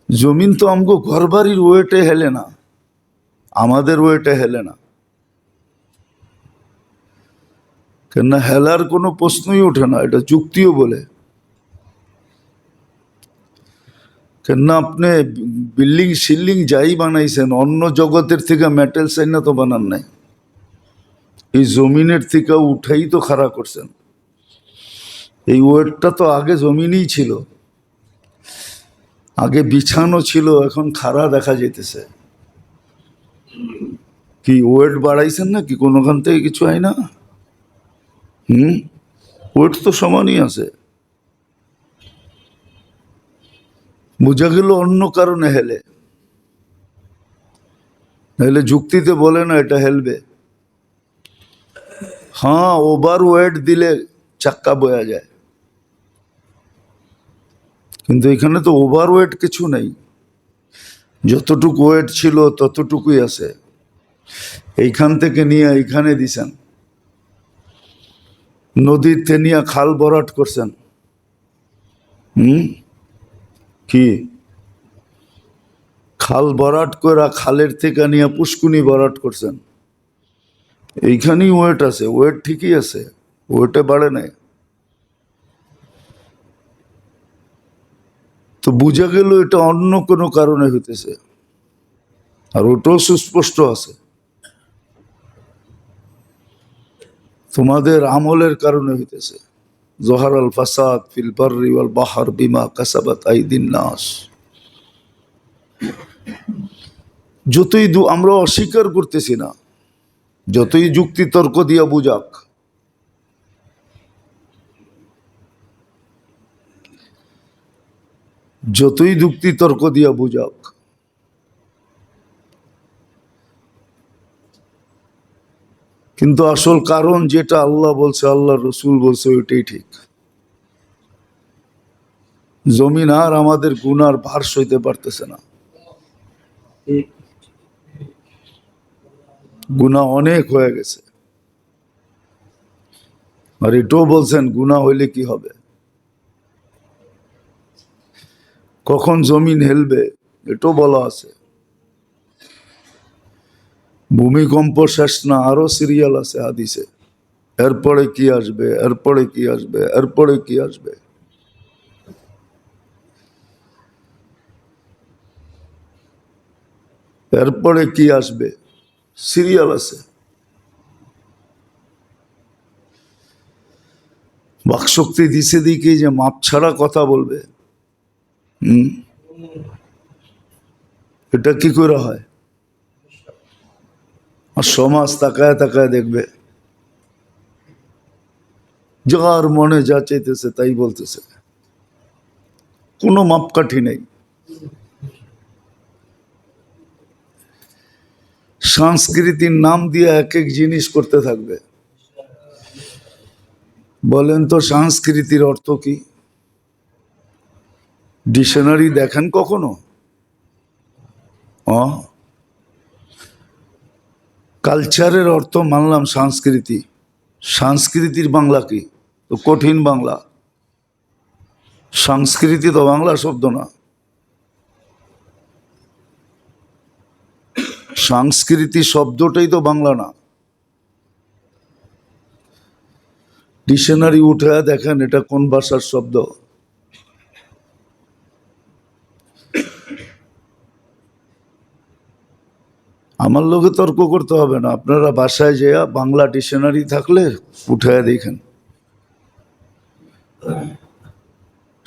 জমিন তো আমগো ঘর বাড়ির ওয়েটে হেলে না, আমাদের ওয়েটে হেলে না। কেননা হেলার কোনো প্রশ্নই ওঠে না, এটা যুক্তিও বলে। কেননা আপনি বিল্ডিং শিল্ডিং যাই বানাইছেন অন্য জগতের থেকে মেটেল সাইনা তো বানান নাই, এই জমিনের থেকে উঠাই তো খাড়া করছেন। এই ওয়েটটা তো আগে জমিনই ছিল, আগে বিছানো ছিল, এখন খাড়া দেখা যেতেছে। কি ওয়েট বাড়াইছেন না কি কোনোখান থেকে কিছু হয় না? হুম, ওয়েট তো সমানই আছে। বোঝা গেল অন্য কারণে হেলে, নাহলে যুক্তিতে বলে না এটা হেলবে। হ্যাঁ, ওভার ওয়েট দিলে চাক্কা বয়া যায়, কিন্তু এখানে তো ওভার ওয়েট কিছু নেই, যতটুকু ওয়েট ছিল ততটুকুই আছে। এইখান থেকে নিয়ে এইখানে দিছেন, নদীর নিয়ে খাল ভরাট করছেন। হুম, কি খাল ভরাট করা, খালের থেকে নিয়ে পুষ্কুনি ভরাট করছেন, এইখানেই ওয়েট আছে, ওয়েট ঠিকই আছে, ওয়েটে বাড়ে নাই। তো বোঝা গেল এটা অন্য কোনো কারণে হইতেছে, আর ওটাও সুস্পষ্ট আছে, তোমাদের আমলের কারণে হইতেছে। জহার আল ফাসাদ ফিল বাররি ওয়াল বাহর বিমা কাসাবাত আইদিন নাস। যতই আমরা অস্বীকার করতেছি না, যতই যুক্তি তর্ক দিয়া বুঝাক, যতই যুক্তি তর্ক দিয়া বুঝাক, কিন্তু আসল কারণ যেটা আল্লাহ বলছে, আল্লাহ রসুল বলছে, ওইটাই ঠিক। জমিন আর আমাদের গুনার ভার সইতে পারতেছে না, গুনাহ অনেক হয়ে গেছে। আর এটাও বলছেন গুনাহ হইলে কি হবে, কখন জমিন হেলবে এটাও বলা আছে। ভূমিকম্প শেষ না, আরো সিরিয়াল আছে হাদিসে। এরপরে কি আসবে, এরপরে কি আসবে, এরপরে কি আসবে। এরপরে কি আসবে, সিরিয়াল আছে। বাকশক্তি দিছে দিকে যে মাপ ছাড়া কথা বলবে, এটা কি করে হয়? আর সমাজ তাকায় তাকায় দেখবে, যার মনে যা চাইতেছে তাই বলতেছে, কোনো মাপকাঠি নেই। সংস্কৃতির নাম দিয়ে এক এক জিনিস করতে থাকবে। বলেন তো সংস্কৃতির অর্থ কি? ডিকশনারি দেখেন কখনো? কালচারের অর্থ মানলাম সংস্কৃতি, সংস্কৃতির বাংলা কি? তো কঠিন বাংলা। সংস্কৃতি তো বাংলা শব্দ না। সংস্কৃতি শব্দটাই তো বাংলা না। ডিকশনারি উঠে দেখেন এটা কোন ভাষার শব্দ। আমার লোকে তর্ক করতে হবে না, আপনারা বাসায় যেয়া বাংলা ডিকশনারি থাকলে উঠে দেখেন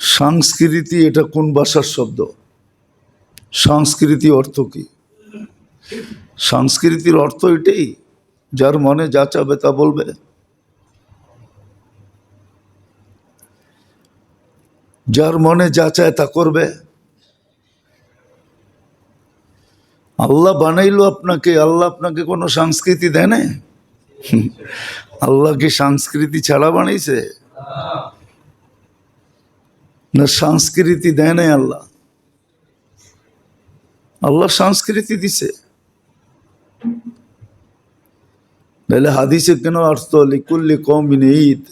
সংস্কৃতি এটা কোন ভাষার শব্দ, সংস্কৃতি অর্থ কি। সংস্কৃতির অর্থ এটাই, যার মনে যা চাবে তা বলবে। যার মনে যা চায় তা করবে। আল্লাহ বানাইলো আপনাকে, আল্লাহ আপনাকে কোনো সংস্কৃতি দেয় না। আল্লাহ কি সংস্কৃতি ছাড়া বানাইছে? না সংস্কৃতি দেয় নাই আল্লাহ, আল্লাহ সংস্কৃতি দিছে। নাহলে হাদিসে কেন অর্থ লিকুল্লি কওমিন ঈদ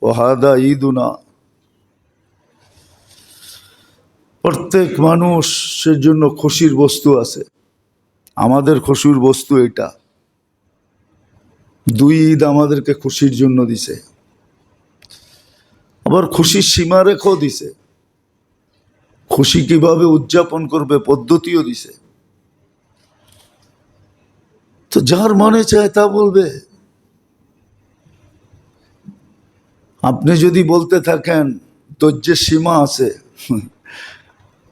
ও হাদা ঈদুনা, প্রত্যেক মানুষের জন্য খুশির বস্তু আছে, আমাদের খুশির বস্তু এটা। দুই ঈদ আমাদেরকে খুশির জন্য দিছে, আবার খুশির সীমা রেখেও দিছে, খুশি কিভাবে উদযাপন করবে পদ্ধতিও দিছে। তো যার মনে চায় তা বলবে। আপনি যদি বলতে থাকেন ধৈর্যের সীমা আছে,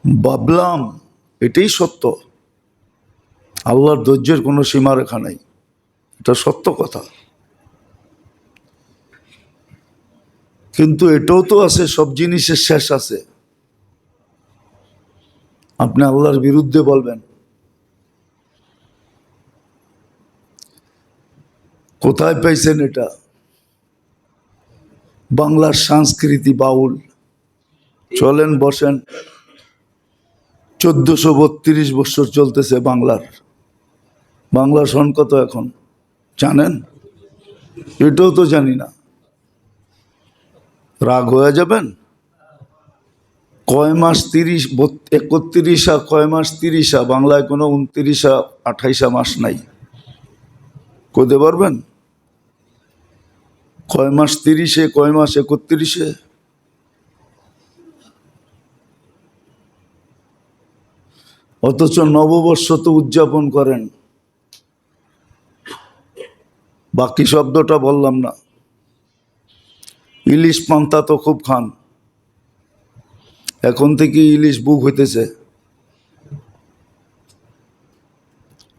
ভাবলাম এটাই সত্য, আল্লাহর ধৈর্যের কোনো সীমারেখা নাই, এটা সত্য কথা। কিন্তু এটাও তো আছে সব জিনিসের শেষ আছে। আপনি আল্লাহর বিরুদ্ধে বলবেন, কোথায় পাইছেন এটা? বাংলার সংস্কৃতি বাউল। চলেন বসেন, 1432 বছর চলতেছে বাংলার। বাংলার সন কত এখন জানেন? এটাও তো জানি না। রাগ হয়ে যাবেন? কয় মাস 31 কয় মাস 30, বাংলায় কোনো 29 28 মাস নাই। কইতে পারবেন কয় মাস 30, কয় মাস 31? অথচ নববর্ষ তো উদযাপন করেন। বাকি শব্দটা বললাম না। ইলিশ পান্তা তো খুব খান, এখন থেকে ইলিশ বুক হইতেছে।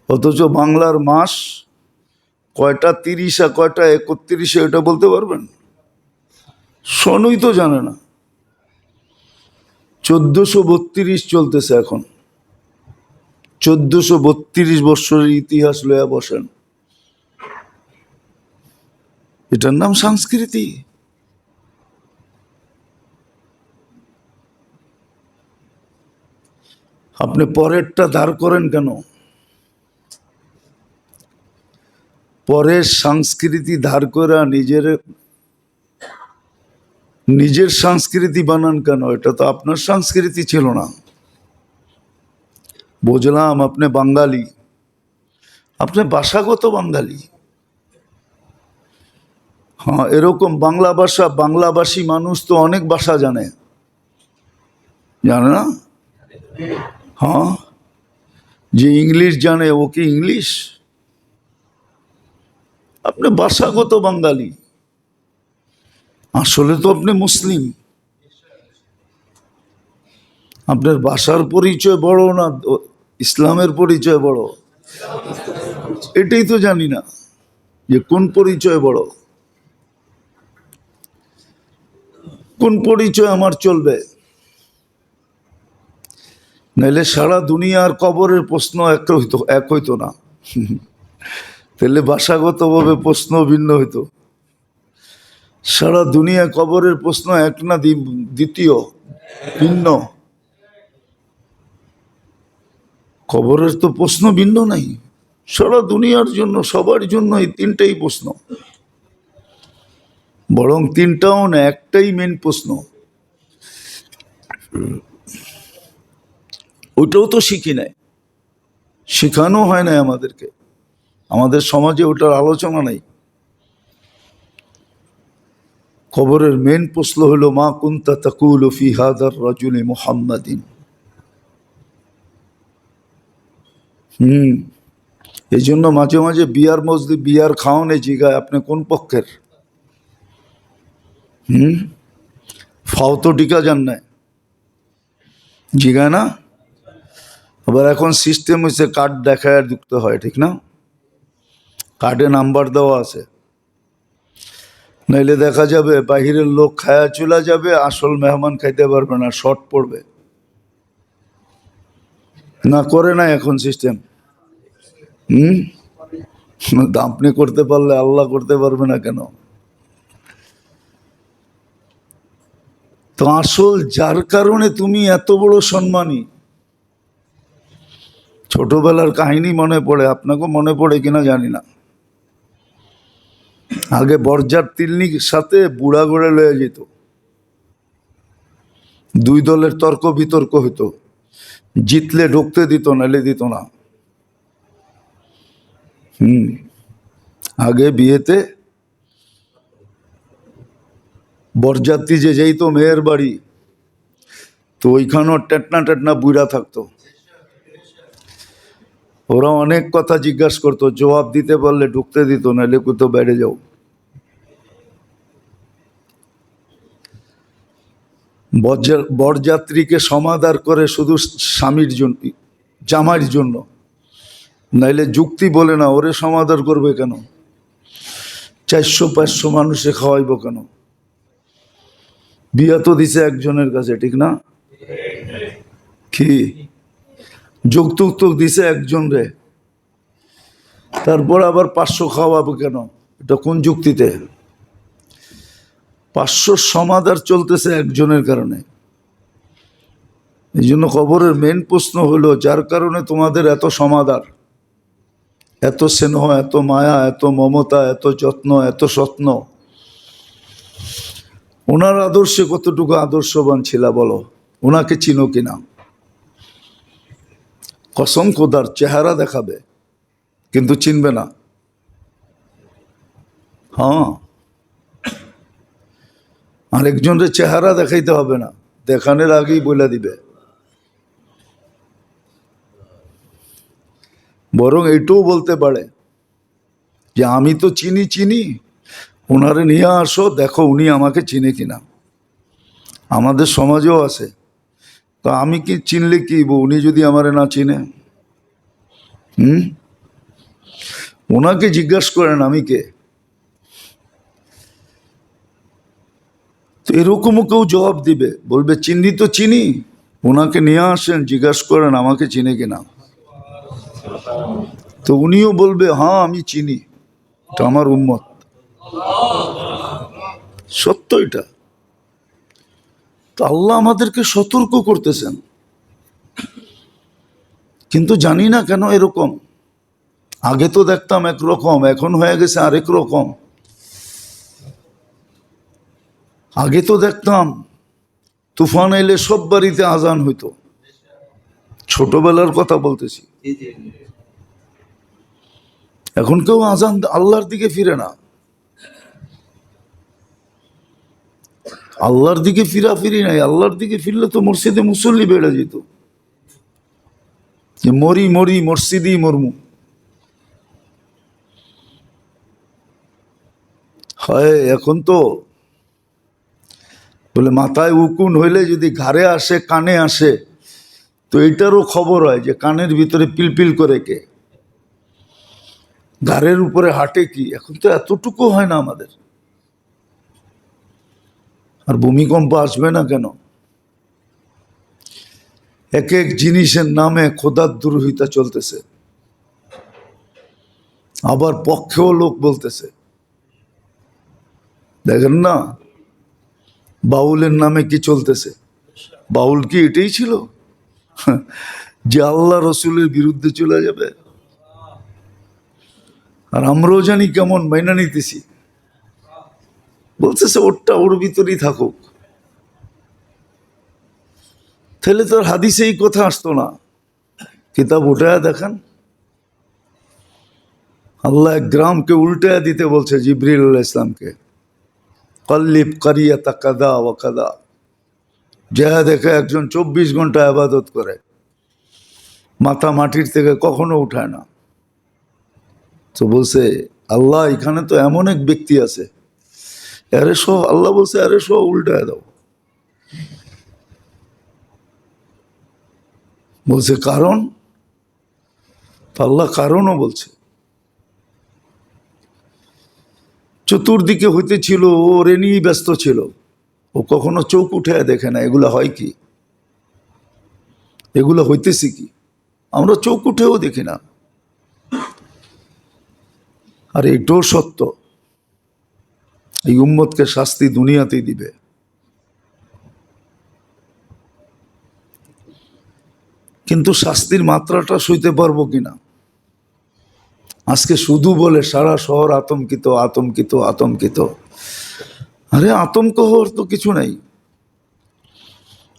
অথচ বাংলার মাস কয়টা 30, কয়টা 31, এটা বলতে পারবেন? সনই তো জানে না। 1432 চলতেছে এখন। 1432 বৎসরের ইতিহাস লয়া বসেন, এটার নাম সংস্কৃতি? আপনি পরেরটা দাঁড় করেন কেন? পরের সংস্কৃতি ধার করে নিজের সংস্কৃতি বানান কেন? এটা তো আপনার সংস্কৃতি ছিল না। বুঝলাম আপনি বাঙালি, আপনি ভাষাগত বাঙালি। হ্যাঁ, এরকম বাংলা ভাষা, বাংলাভাষী মানুষ তো অনেক ভাষা জানে, জানে না? হ্যাঁ, যে ইংলিশ জানে ও কি ইংলিশ? আপনি ভাষাগত বাঙালি, আসলে তো আপনি মুসলিম। আপনার ভাষার পরিচয় বড় না ইসলামের পরিচয় বড়? এটাই তো জানি না যে কোন পরিচয় বড়, কোন পরিচয় আমার চলবে। নাইলে সারা দুনিয়ার কবরের প্রশ্ন এক হইতো না, তাহলে ভাষাগতভাবে প্রশ্ন ভিন্ন হইতো। সারা দুনিয়া কবরের প্রশ্ন এক না দ্বিতীয় ভিন্ন? কবরের তো প্রশ্ন ভিন্ন নাই, সারা দুনিয়ার জন্য সবার জন্য এই তিনটাই প্রশ্ন, বরং তিনটাও না, একটাই মেন প্রশ্ন। ওইটাও তো শিখি নাই, শেখানো হয় না আমাদেরকে, আমাদের সমাজে ওটার আলোচনা নাই। কবরের মেন প্রশ্ন হলো মা কুনতা তাকুলু ফি হাদার রাজুলি মুহাম্মাদিন। এই জন্য মাঝে মাঝে বিয়ার মসজিদ বিয়ার খাওয়ানে জিগায় আপনি কোন পক্ষের? ফাও তো টিকা যান না, জিগায় না? আবার এখন সিস্টেম হয়েছে কার্ড দেখায় ঢুকতে হয়, ঠিক না? কার্ডে নাম্বার দেওয়া আছে, নাইলে দেখা যাবে বাহিরের লোক খায়া চলে যাবে, আসল মেহমান খাইতে পারবে না, শর্ট পড়বে। না করে না এখন সিস্টেম? আপনি করতে পারলে আল্লাহ করতে পারবে না কেন? তো আসল যার কারণে তুমি এত বড় সম্মানী, ছোটবেলার কাহিনী মনে পড়ে, আপনাকে মনে পড়ে কিনা জানি না। আগে বরযাত্রীর সাথে বুড়া গড়ে লয়ে যেত, দুই দলের তর্ক বিতর্ক হইতো, জিতলে ঢুকতে দিত, নাইলে দিত না। আগে বিয়েতে বরযাত্রী যে যেত মেয়ের বাড়ি, তো ওইখানেও টেটনা টেটনা বুড়া থাকতো, ওরা অনেক কথা জিজ্ঞাসা করতো, জবাব দিতে পারলে ঢুকতে দিত, নাহলে কোথাও বেড়ে যাও। বরযাত্রীকে সমাদর করে শুধু স্বামীর জন্য, জামাইয়ের জন্য, নাইলে যুক্তি বলে না, ওরে সমাদর করবে কেন? 400-500 মানুষে খাওয়াইব কেন? বিয়া তো দিছে একজনের কাছে, ঠিক না? কি যৌতুক তো দিছে একজন রে, তারপর আবার 500 খাওয়াবো কেন? এটা কোন যুক্তিতে? 500 সমাদর চলতেছে একজনের কারণে। এই জন্য কবরের মেন প্রশ্ন হলো যার কারণে তোমাদের এত সমাদর, এত স্নেহ, এত মায়া, এত মমতা, এত যত্ন, এত যত্ন, ওনার আদর্শে কতটুকু আদর্শবান ছিল বলো? ওনাকে চিনো কিনা? কসম খোদার, চেহারা দেখাবে কিন্তু চিনবে না। হ্যাঁ, আরেকজনের চেহারা দেখাইতে হবে না, দেখানোর আগেই বলে দিবে। বরং এইটাও বলতে পারে যে আমি তো চিনি, ওনারে নিয়ে আসো, দেখো উনি আমাকে চিনে কিনা। আমাদের সমাজেও আছে, তো আমি কি চিনলে কি উনি যদি আমারে না চিনে? ওনাকে জিজ্ঞাসা করেন আমি কে। তো এরকমও কেউ জবাব দিবে, বলবে চিনি তো চিনি, ওনাকে নিয়ে আসেন, জিজ্ঞাসা করেন আমাকে চিনে কিনা। তো উনিও বলবে হ্যাঁ আমি চিনি, এটা আমার উম্মত। সত্য এটা। তো আল্লাহ আমাদেরকে সতর্ক করতেছেন, কিন্তু জানি না কেন এরকম। আগে তো দেখতাম একরকম, এখন হয়ে গেছে আরেক রকম। আগে তো দেখতাম তুফান এলে সব বাড়িতে আজান হইতো, ছোটবেলার কথা বলতেছি। এখন কেউ আজান আল্লাহর দিকে ফিরে না। আল্লাহর দিকে ফিরি নাই। আল্লাহর দিকে ফিরলে তো মসজিদে মুসল্লি বেড়ে যেত। যে মরি মরি মসজিদই মরমু। হয় এখন তো বলে মাথায় উকুন হইলে যদি ঘাড়ে আসে কানে আসে, তো এটারও খবর হয় যে কানের ভিতরে পিলপিল করে কে, ঘাড়ের উপরে হাঁটে কি। এখন তো এতটুকু হয় না আমাদের। আর ভূমিকম্প আসবে না কেন? এক এক জিনিসের নামে খোদার দুরহিতা চলতেছে। আবার পক্ষেও লোক বলতেছে, দেখেন না বাউলের নামে কি চলতেছে। বাউল কি এটাই ছিল যে আল্লাহ রসুলের বিরুদ্ধে চলে যাবে? আর আমরাও জানি কেমন মাইনা নিতেছি। বলতেছে ওরটা ওর ভিতরেই থাকুক। তাহলে তোর হাদিসে এই কথা আসতো না। কিতাব উঠায় দেখান। আল্লাহ এক গ্রামকে উল্টায় দিতে বলছে জিবরিল আলাইহিস সালামকে, কল্লিব কারিয়াতা কাদা ওয়া কাদা। যা দেখে একজন 24 ঘন্টা ইবাদত করে, মাথা মাটির থেকে কখনো উঠায় না। তো বলছে আল্লাহ এখানে তো এমন এক ব্যক্তি আছে, আরে সহ আল্লাহ বলছে আরে সহ উল্টায় দাও। বলছে কারণ? আল্লাহ কারণও বলছে। চতুর্দিকে হইতেছিল, ও ওরে নিয়েই ব্যস্ত ছিল। ও কখনো চোখ উঠে দেখে না এগুলো হয় কি, এগুলো হইতেছি কি। আমরা চোখ উঠেও দেখি না। আর এটাও সত্য, এই উম্মতকে শাস্তি দুনিয়াতেই দিবে। কিন্তু শাস্তির মাত্রাটা সইতে পারবো কিনা। আজকে শুধু বলে সারা শহর আতঙ্কিত আতঙ্কিত আতঙ্কিত। আরে আতঙ্ক হওয়ার তো কিছু নাই।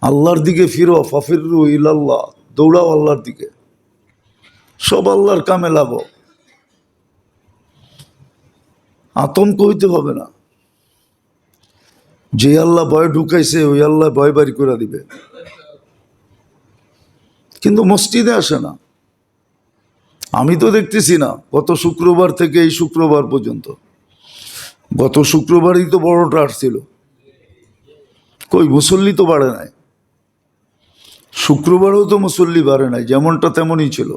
আল্লাহর দিকে ফিরো, ফাফিরু ইলাল্লাহ, দৌড়াও আল্লাহর দিকে। সব আল্লাহর কামে লাগো। আতঙ্ক হইতে হবে না। যে আল্লাহ ভয় ঢুকাইছে ওই আল্লাহ ভয় বাড়ি করে দিবে। কিন্তু মসজিদে আসে না। আমি তো দেখতেছি না গত শুক্রবার থেকে এই শুক্রবার পর্যন্ত। গত শুক্রবারই তো বড়টা আসছিল, কই মুসল্লি তো বাড়ে নাই। শুক্রবারও তো মুসল্লি বাড়ে নাই, যেমনটা তেমনই ছিল।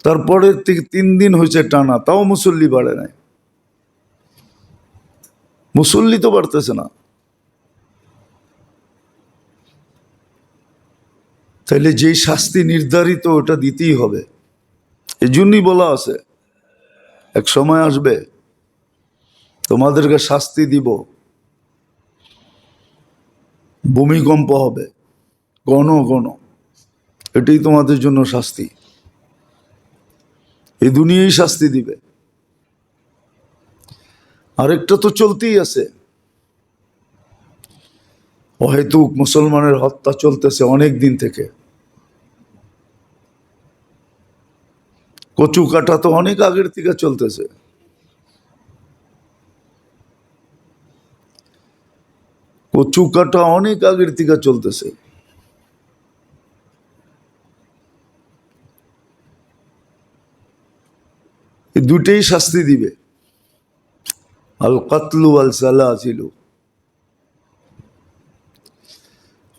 তারপরে 3 দিন হয়েছে টানা, তাও মুসল্লি বাড়ে নাই। মুসল্লি তো বাড়তেছে না। তাইলে যেই শাস্তি নির্ধারিত ওটা দিতেই হবে। এই জন্যই বলা আছে এক সময় আসবে তোমাদেরকে শাস্তি দিব, ভূমিকম্প হবে ঘন ঘন। এটাই তোমাদের জন্য শাস্তি। এই দুনিয়াই শাস্তি দিবে। আরেকটা তো চলতেই আছে। অহেতুক মুসলমানের হত্যা চলতেছে অনেক দিন থেকে। কচু কাটা তো অনেক আগের থেকে চলতেছে। কচু কাটা অনেক আগের থেকে চলতেছে। এই দুটেই শাস্তি দিবে। আল কাতলু আল সালাসিলু,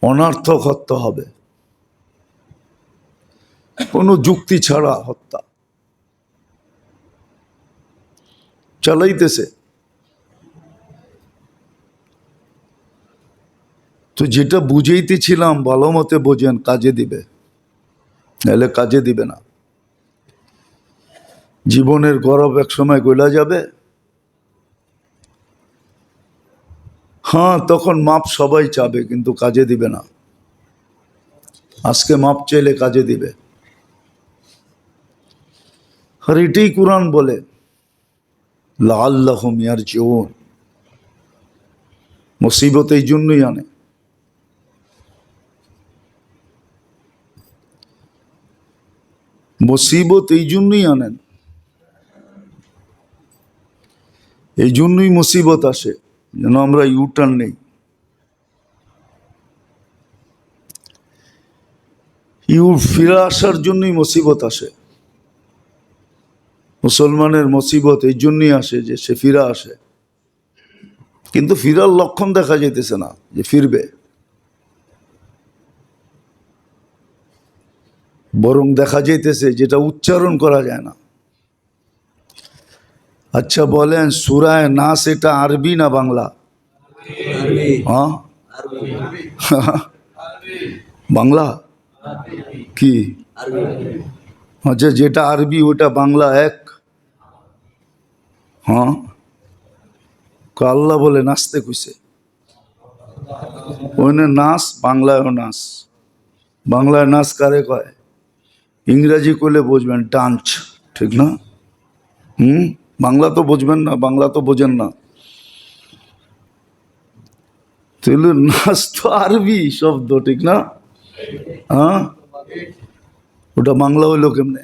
অনার্থক হত্যা হবে, কোনো যুক্তি ছাড়া হত্যা চালাইতেছে। তো যেটা বুঝাইতেছিলাম ভালো মতে বোঝেন, কাজে দিবে, নাহলে কাজে দিবে না। জীবনের গৌরব এক সময় গলা যাবে। হ্যাঁ, তখন মাপ সবাই চাবে কিন্তু কাজে দিবে না। আজকে মাপ চাইলে কাজে দিবে। আর এটাই কুরআন বলে লাআল্লাহুম ইয়ারজিউন। মুসিবত এই জন্যই আনে। মুসিবত এই জন্যই আনেন, এই জন্যই মুসিবত আসে, যেন আমরা ইউটার্ন নেই। ফিরে আসার জন্যই মুসিবত আসে। মুসলমানের মুসিবত এই জন্যই আসে যে সে ফিরে আসে, কিন্তু ফিরার লক্ষণ দেখা যাইতেছে না যে ফিরবে, বরং দেখা যাইতেছে যেটা উচ্চারণ করা যায় না। আচ্ছা বলেন, সূরায়ে নাস এটা আরবি না বাংলা? হ্যাঁ, বাংলা কি? আচ্ছা, যেটা আরবি ওটা বাংলা এক? হ্যাঁ, আল্লাহ বলে নাচতে কইছে, ওইনে নাচ, বাংলায়ও নাচ। বাংলায় নাচ কারে কয়? ইংরাজি করলে বুঝবেন, ডান্স, ঠিক না? বাংলা তো বুঝবেন না, বাংলা তো বোঝেন না, তাহলে নাচ তো আরবি শব্দ, ঠিক না? হ্যাঁ, ওটা বাংলা হইলো কেমনে?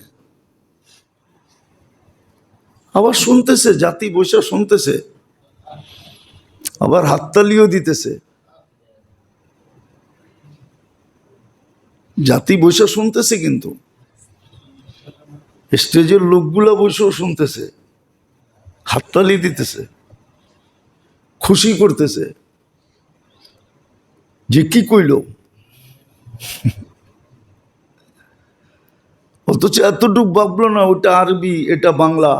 আবার শুনতেছে, জাতি বৈশা শুনতেছে, আবার হাততালিও দিতেছে, জাতি বৈশা শুনতেছে, কিন্তু স্টেজের লোকগুলা বৈশাও শুনতেছে, হাততালি দিতেছে, খুশি করতেছে যে কি কইল, অথচ এতটুক ভাবলো না ওটা আরবি এটা বাংলা।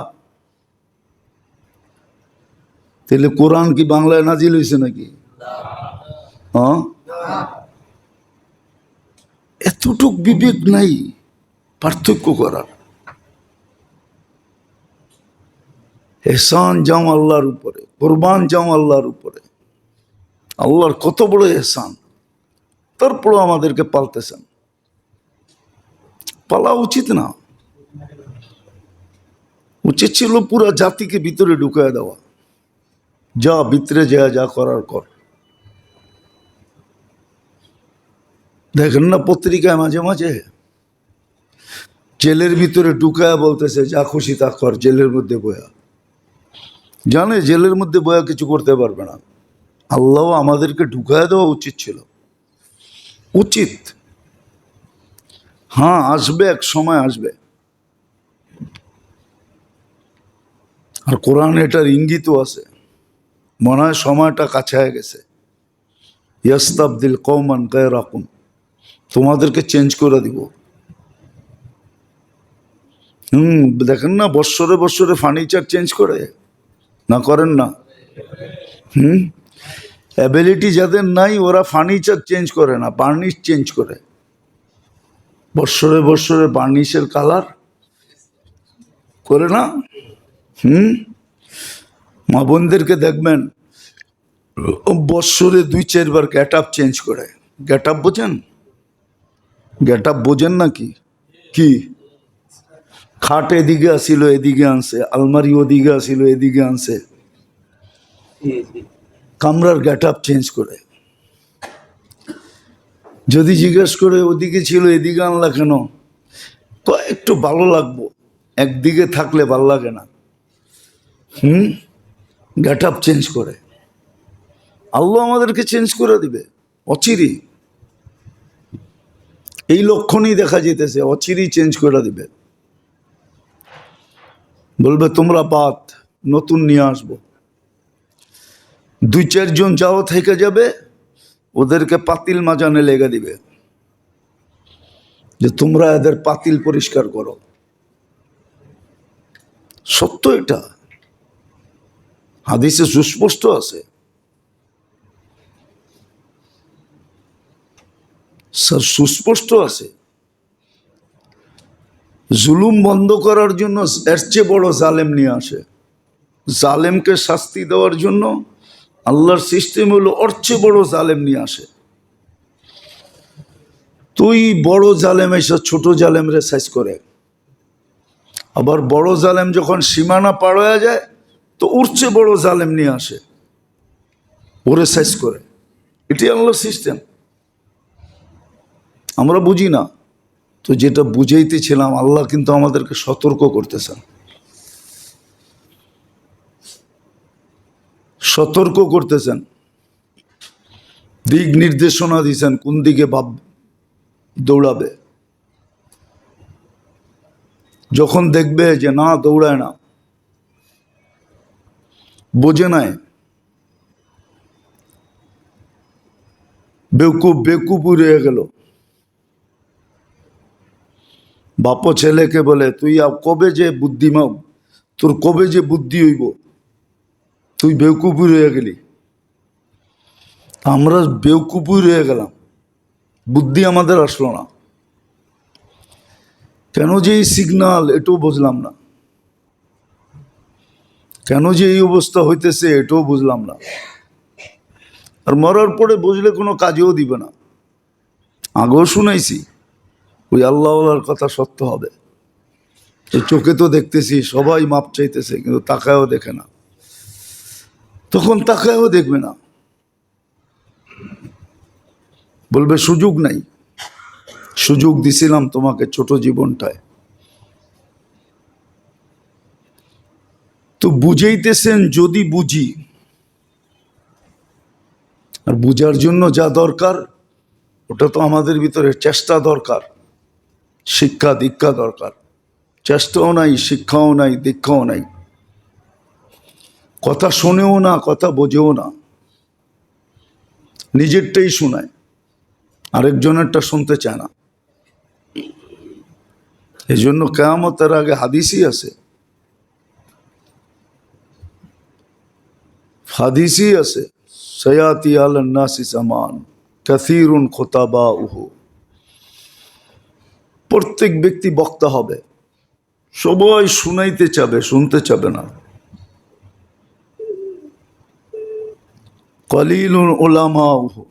তাহলে কোরআন কি বাংলায় নাজিল হয়েছে নাকি? হ্যাঁ, এতটুক বিবেক নাই পার্থক্য করার। এহসান যাও আল্লাহর উপরে, কোরবান যাও আল্লাহর উপরে। আল্লাহর কত বড় এহসান, তারপরও আমাদেরকে পালতেছেন। পালা উচিত না, উচিত ছিল পুরা জাতিকে ভিতরে ঢুকায় দেওয়া, যা ভিতরে যা করার কর। দেখেন না পত্রিকায় মাঝে মাঝে জেলের ভিতরে ঢুকায় বলতেছে যা খুশি তা কর, জেলের মধ্যে বয়া, জানে জেলের মধ্যে বয়া কিছু করতে পারবে না। আল্লাহ আমাদেরকে ঢুকায় দেওয়া উচিত ছিল, উচিত। হ্যাঁ, আসবে, এক সময় আসবে, আর কোরআন এটার ইঙ্গিতও আছে। মনে হয় সময়টা কাছায় গেছে। ইয়াস্তাবদিল কওমান গায়রাকুম, তোমাদেরকে চেঞ্জ করে দিব। দেখেন না বৎসরে বৎসরে ফার্নিচার চেঞ্জ করে না, করেন না? অ্যাবিলিটি যাদের নাই ওরা ফার্নিচার চেঞ্জ করে না, বার্নিশ চেঞ্জ করে। বৎসরে বৎসরে বার্নিশের কালার করে না। মা বোনদেরকে দেখবেন বৎসরে 2-4 বার গেট আপ চেঞ্জ করে। গেট আপ বোঝেন? গেট আপ বোঝেন নাকি? কি খাট এদিকে আসিল এদিকে আনছে, আলমারি ওদিকে আসিল এদিকে আনছে, কামরার গেট আপ চেঞ্জ করে। যদি জিজ্ঞেস করে ওদিকে ছিল এদিকে আনলা কেন, একটু ভালো লাগবো, একদিকে থাকলে ভালো লাগে না। গেট আপ চেঞ্জ করে। আল্লাহ আমাদেরকে চেঞ্জ করে দিবে অচিরেই, এই লক্ষণই দেখা যেতেছে, অচিরেই চেঞ্জ করে দিবে। বলবে তোমরা বাদ, নতুন নিয়ে আসবো। 2-4 জন যাও থেকে যাবে, ওদেরকে পাতিল মাজানে লেগে দিবে যে তোমরা এদের পাতিল পরিষ্কার করো। সত্য, এটা হাদিসে সুস্পষ্ট আছে। স্যার, সুস্পষ্ট আছে। জুলুম বন্ধ করার জন্য এর চেয়ে বড় জালেম নিয়ে আসে। জালেমকে শাস্তি দেওয়ার জন্য আল্লাহর সিস্টেম হলো ওর চেয়ে বড় জালেম নিয়ে আসে। তুই বড় জালেম এসে ছোট জালেমরে সাইজ করে, আবার বড় জালেম যখন সীমানা পার হয়ে যায় তো ওর চেয়ে বড় জালেম নিয়ে আসে, ওরে সাইজ করে। এটি আল্লাহর সিস্টেম, আমরা বুঝি না। তো যেটা বুঝাইতেছিলাম, আল্লাহ কিন্তু আমাদেরকে সতর্ক করতেছেন, সতর্ক করতেছেন, দিক নির্দেশনা দিয়েছেন কোন দিকে দৌড়াবে। যখন দেখবে যে না দৌড়ায় না, বোঝে নাই, বেকুব বেকুব রয়ে গেল, বাপ ছেলেকে বলে তুই কবে যে বুদ্ধিমান, তোর কবে যে বুদ্ধি হইব, তুই বেকুবই রয়ে গেলি। আমরা বেকুবই রয়ে গেলাম, বুদ্ধি আমাদের আসলো না। কেন যে এই সিগনাল এটাও বুঝলাম না, কেন যে এই অবস্থা হইতেছে এটাও বুঝলাম না। আর মরার পরে বুঝলে কোনো কাজেও দিবে না। আগেও শুনাইছি ওই আল্লাহওয়ালার কথা সত্য হবে। এই চোখে তো দেখতেছি সবাই মাপ চাইতেছে, কিন্তু তাকায়ও দেখে না, তখন তাকায়ও দেখবে না, বলবে সুযোগ নাই। সুযোগ দিছিলাম তোমাকে ছোট জীবনটায়। তো বুঝাইতেছেন যদি বুঝি, আর বুঝার জন্য যা দরকার ওটা তো আমাদের ভিতরে চেষ্টা দরকার, শিক্ষা দীক্ষা দরকার। চেষ্টাও নাই, শিক্ষাও নাই, দীক্ষাও নাই, কথা শোনেও না, কথা বোঝেও না, নিজেরটাই শোনায়, আরেকজনেরটা শুনতে চায় না। এই জন্য কিয়ামতের আগে হাদিসই আছে, হাদিসই আছে, সায়াতি আলান নাসি জামান কাসীরুন খুতাবাউহু। প্রত্যেক ব্যক্তি বক্তা হবে, সবাই শুনাইতে চাবে, শুনতে চাবে না। কলিলুন উলামাউহু,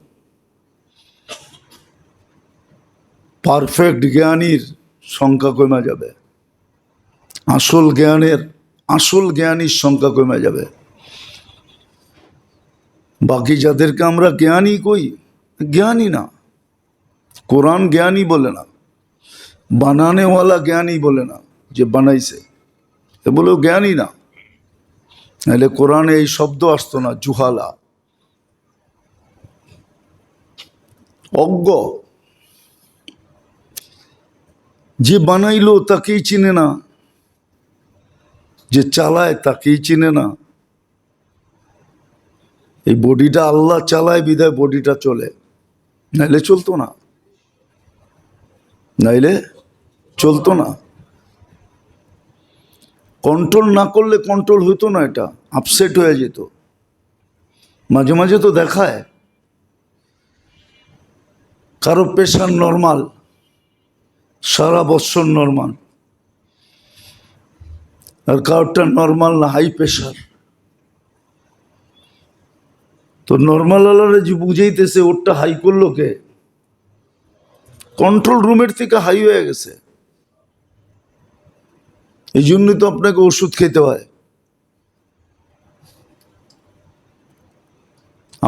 পারফেক্ট জ্ঞানীর সংখ্যা কমে যাবে, আসল জ্ঞানীর সংখ্যা কমে যাবে। বাকি যাদেরকে আমরা জ্ঞানী কই, জ্ঞানী না। কোরআন জ্ঞানী বলে না, বানানেওয়ালা জ্ঞানী বলে না, যে বানাইছে এ বলেও জ্ঞানী না। নাহলে কোরআনে এই শব্দ আসতো না, জুহালা, অজ্ঞ। যে বানাইলো তাকেই চিনে না, যে চালায় তাকেই চিনে না। এই বডিটা আল্লাহ চালায় বিধায় বডিটা চলে, নাইলে চলতো না, নাইলে চলতো না। কন্ট্রোল না করলে কন্ট্রোল হতো না, এটা আপসেট হয়ে যেত। মাঝে মাঝে তো দেখায় কারো প্রেশার নর্মাল, সারা বছর নর্মাল, আর কারোরটা নর্মাল না, হাই প্রেশার। তো নর্মাল আলারে যে বুঝাইতেছে ওরটা হাই করলো কে? কন্ট্রোল রুমের থেকে হাই হয়ে গেছে। এই জন্যই তো আপনাকে ওষুধ খেতে হয়।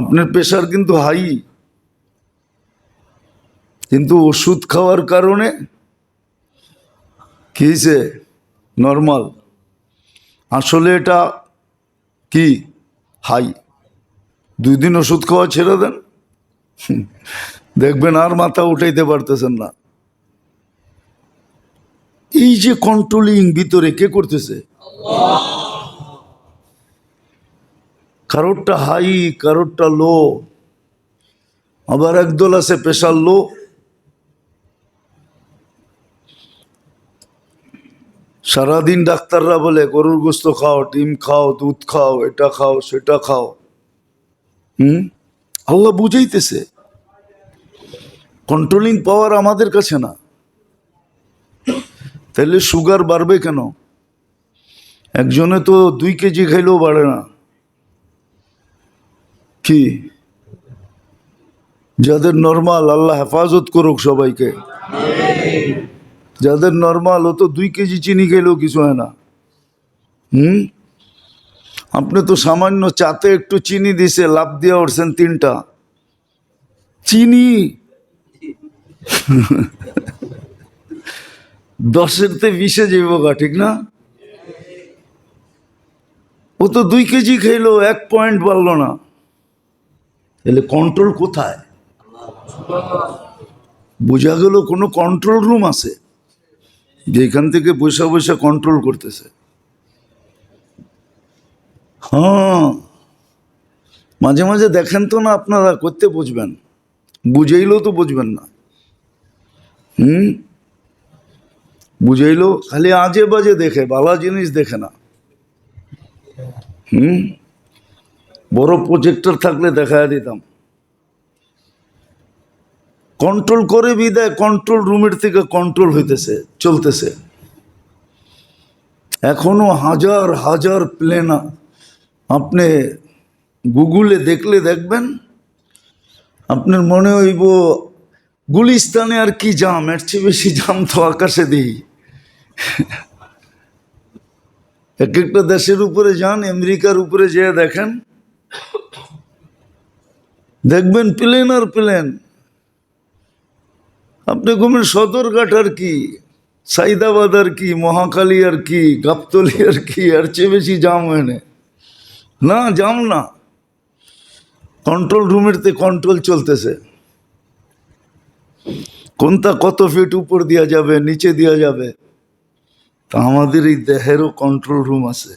আপনার প্রেশার কিন্তু হাই, কিন্তু ওষুধ খাওয়ার কারণে কি হয়েছে? নর্মাল। আসলে এটা কি হাই। 2 দিন ওষুধ খাওয়া ছেড়ে দেন, দেখবেন আর মাথা উঠাইতে পারতেছেন না। এই যে কন্ট্রোলিং ভিতরে কে করতেছে? কারোরটা হাই, কারোরটা লো। আবার একদল আছে প্রেশার লো, সারাদিন ডাক্তাররা বলে গরুর গোস্ত খাও, ডিম খাও, দুধ খাও, এটা খাও, সেটা খাও। আল্লাহ বুঝাইতেছে, কন্ট্রোলিং পাওয়ার আমাদের কাছে না। তাহলে সুগার বাড়বে কেন? একজনে তো 2 কেজি খাইলেও বাড়ে না। কি যাদের নর্মাল, আল্লাহ হেফাজত করুক সবাইকে। যাদের নর্মাল ও তো 2 কেজি চিনি খেলেও কিছু হয় না। আপনি তো সামান্য চাতে একটু চিনি দিছে, লাভ দিয়ে উঠছেন 3টা চিনি। 10-তে 20-এ যাইব গা, ঠিক না? ও তো 2 কেজি খাইলো, 1 পয়েন্ট বাড়লো না। তাহলে কন্ট্রোল কোথায়? বোঝা গেল কোনো কন্ট্রোল রুম আছে যেখান থেকে বসে বসে কন্ট্রোল করতেছে। হ্যাঁ, মাঝে মাঝে দেখেন তো না, আপনারা করতে বুঝবেন, বুঝাইলেও তো বুঝবেন না। বুঝাইলো খালি আজে বাজে দেখে, ভালো জিনিস দেখে না। বড় প্রজেক্টর থাকলে দেখা দিতাম। কন্ট্রোল করে বিদায় কন্ট্রোল রুমের থেকে কন্ট্রোল হইতেছে, চলতেছে। এখনো হাজার হাজার প্লেন আপনি গুগলে দেখলে দেখবেন, আপনার মনে হইব গুলিস্তানে আর কি জাম, এর চেয়ে বেশি জাম তো আকাশে দিই। এক একটা দেশের উপরে যান, আমেরিকার উপরে যেয়ে দেখেন, দেখবেন প্লেন আর প্লেন। আপনি ঘুমেন সদরঘাট আর কি, সাইদাবাদ আর কি, মহাকালী আর কি, গাবতলী আর কি, এর চেয়ে বেশি জাম হয় না, জাম না। কন্ট্রোল রুমের তে কন্ট্রোল চলতেছে, কোনটা কত ফিট উপর দেওয়া যাবে, নিচে দেওয়া যাবে। তা আমাদের এই দেহেরও কন্ট্রোল রুম আছে,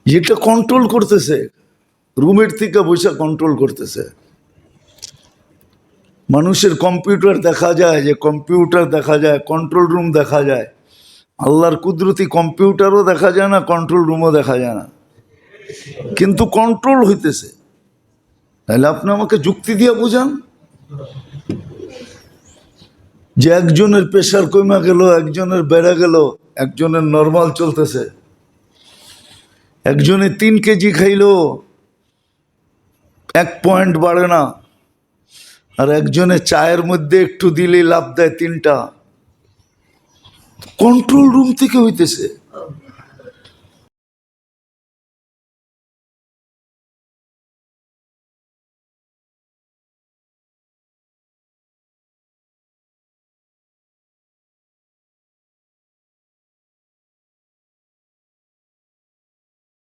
যেটা কন্ট্রোল করতেছে, রুমের থেকে বসে কন্ট্রোল করতেছে। মানুষের কম্পিউটার দেখা যায়, যে কম্পিউটার দেখা যায়, কন্ট্রোল রুম দেখা যায়। আল্লাহর কুদরতি কম্পিউটারও দেখা যায় না, কন্ট্রোল রুমও দেখা যায় না, কিন্তু কন্ট্রোল হইতেছে। তাহলে আপনি আমাকে যুক্তি দিয়ে বুঝান যে একজনের প্রেশার কমে গেল, একজনের বেড়ে গেল, একজনের নর্মাল চলতেছে, একজনে 3 কেজি খাইলো 1 পয়েন্ট বাড়ে না, আর একজনে চায়ের মধ্যে একটু দিলেই লাভ দেয় 3টা। কন্ট্রোল রুম থেকে হইতেছে।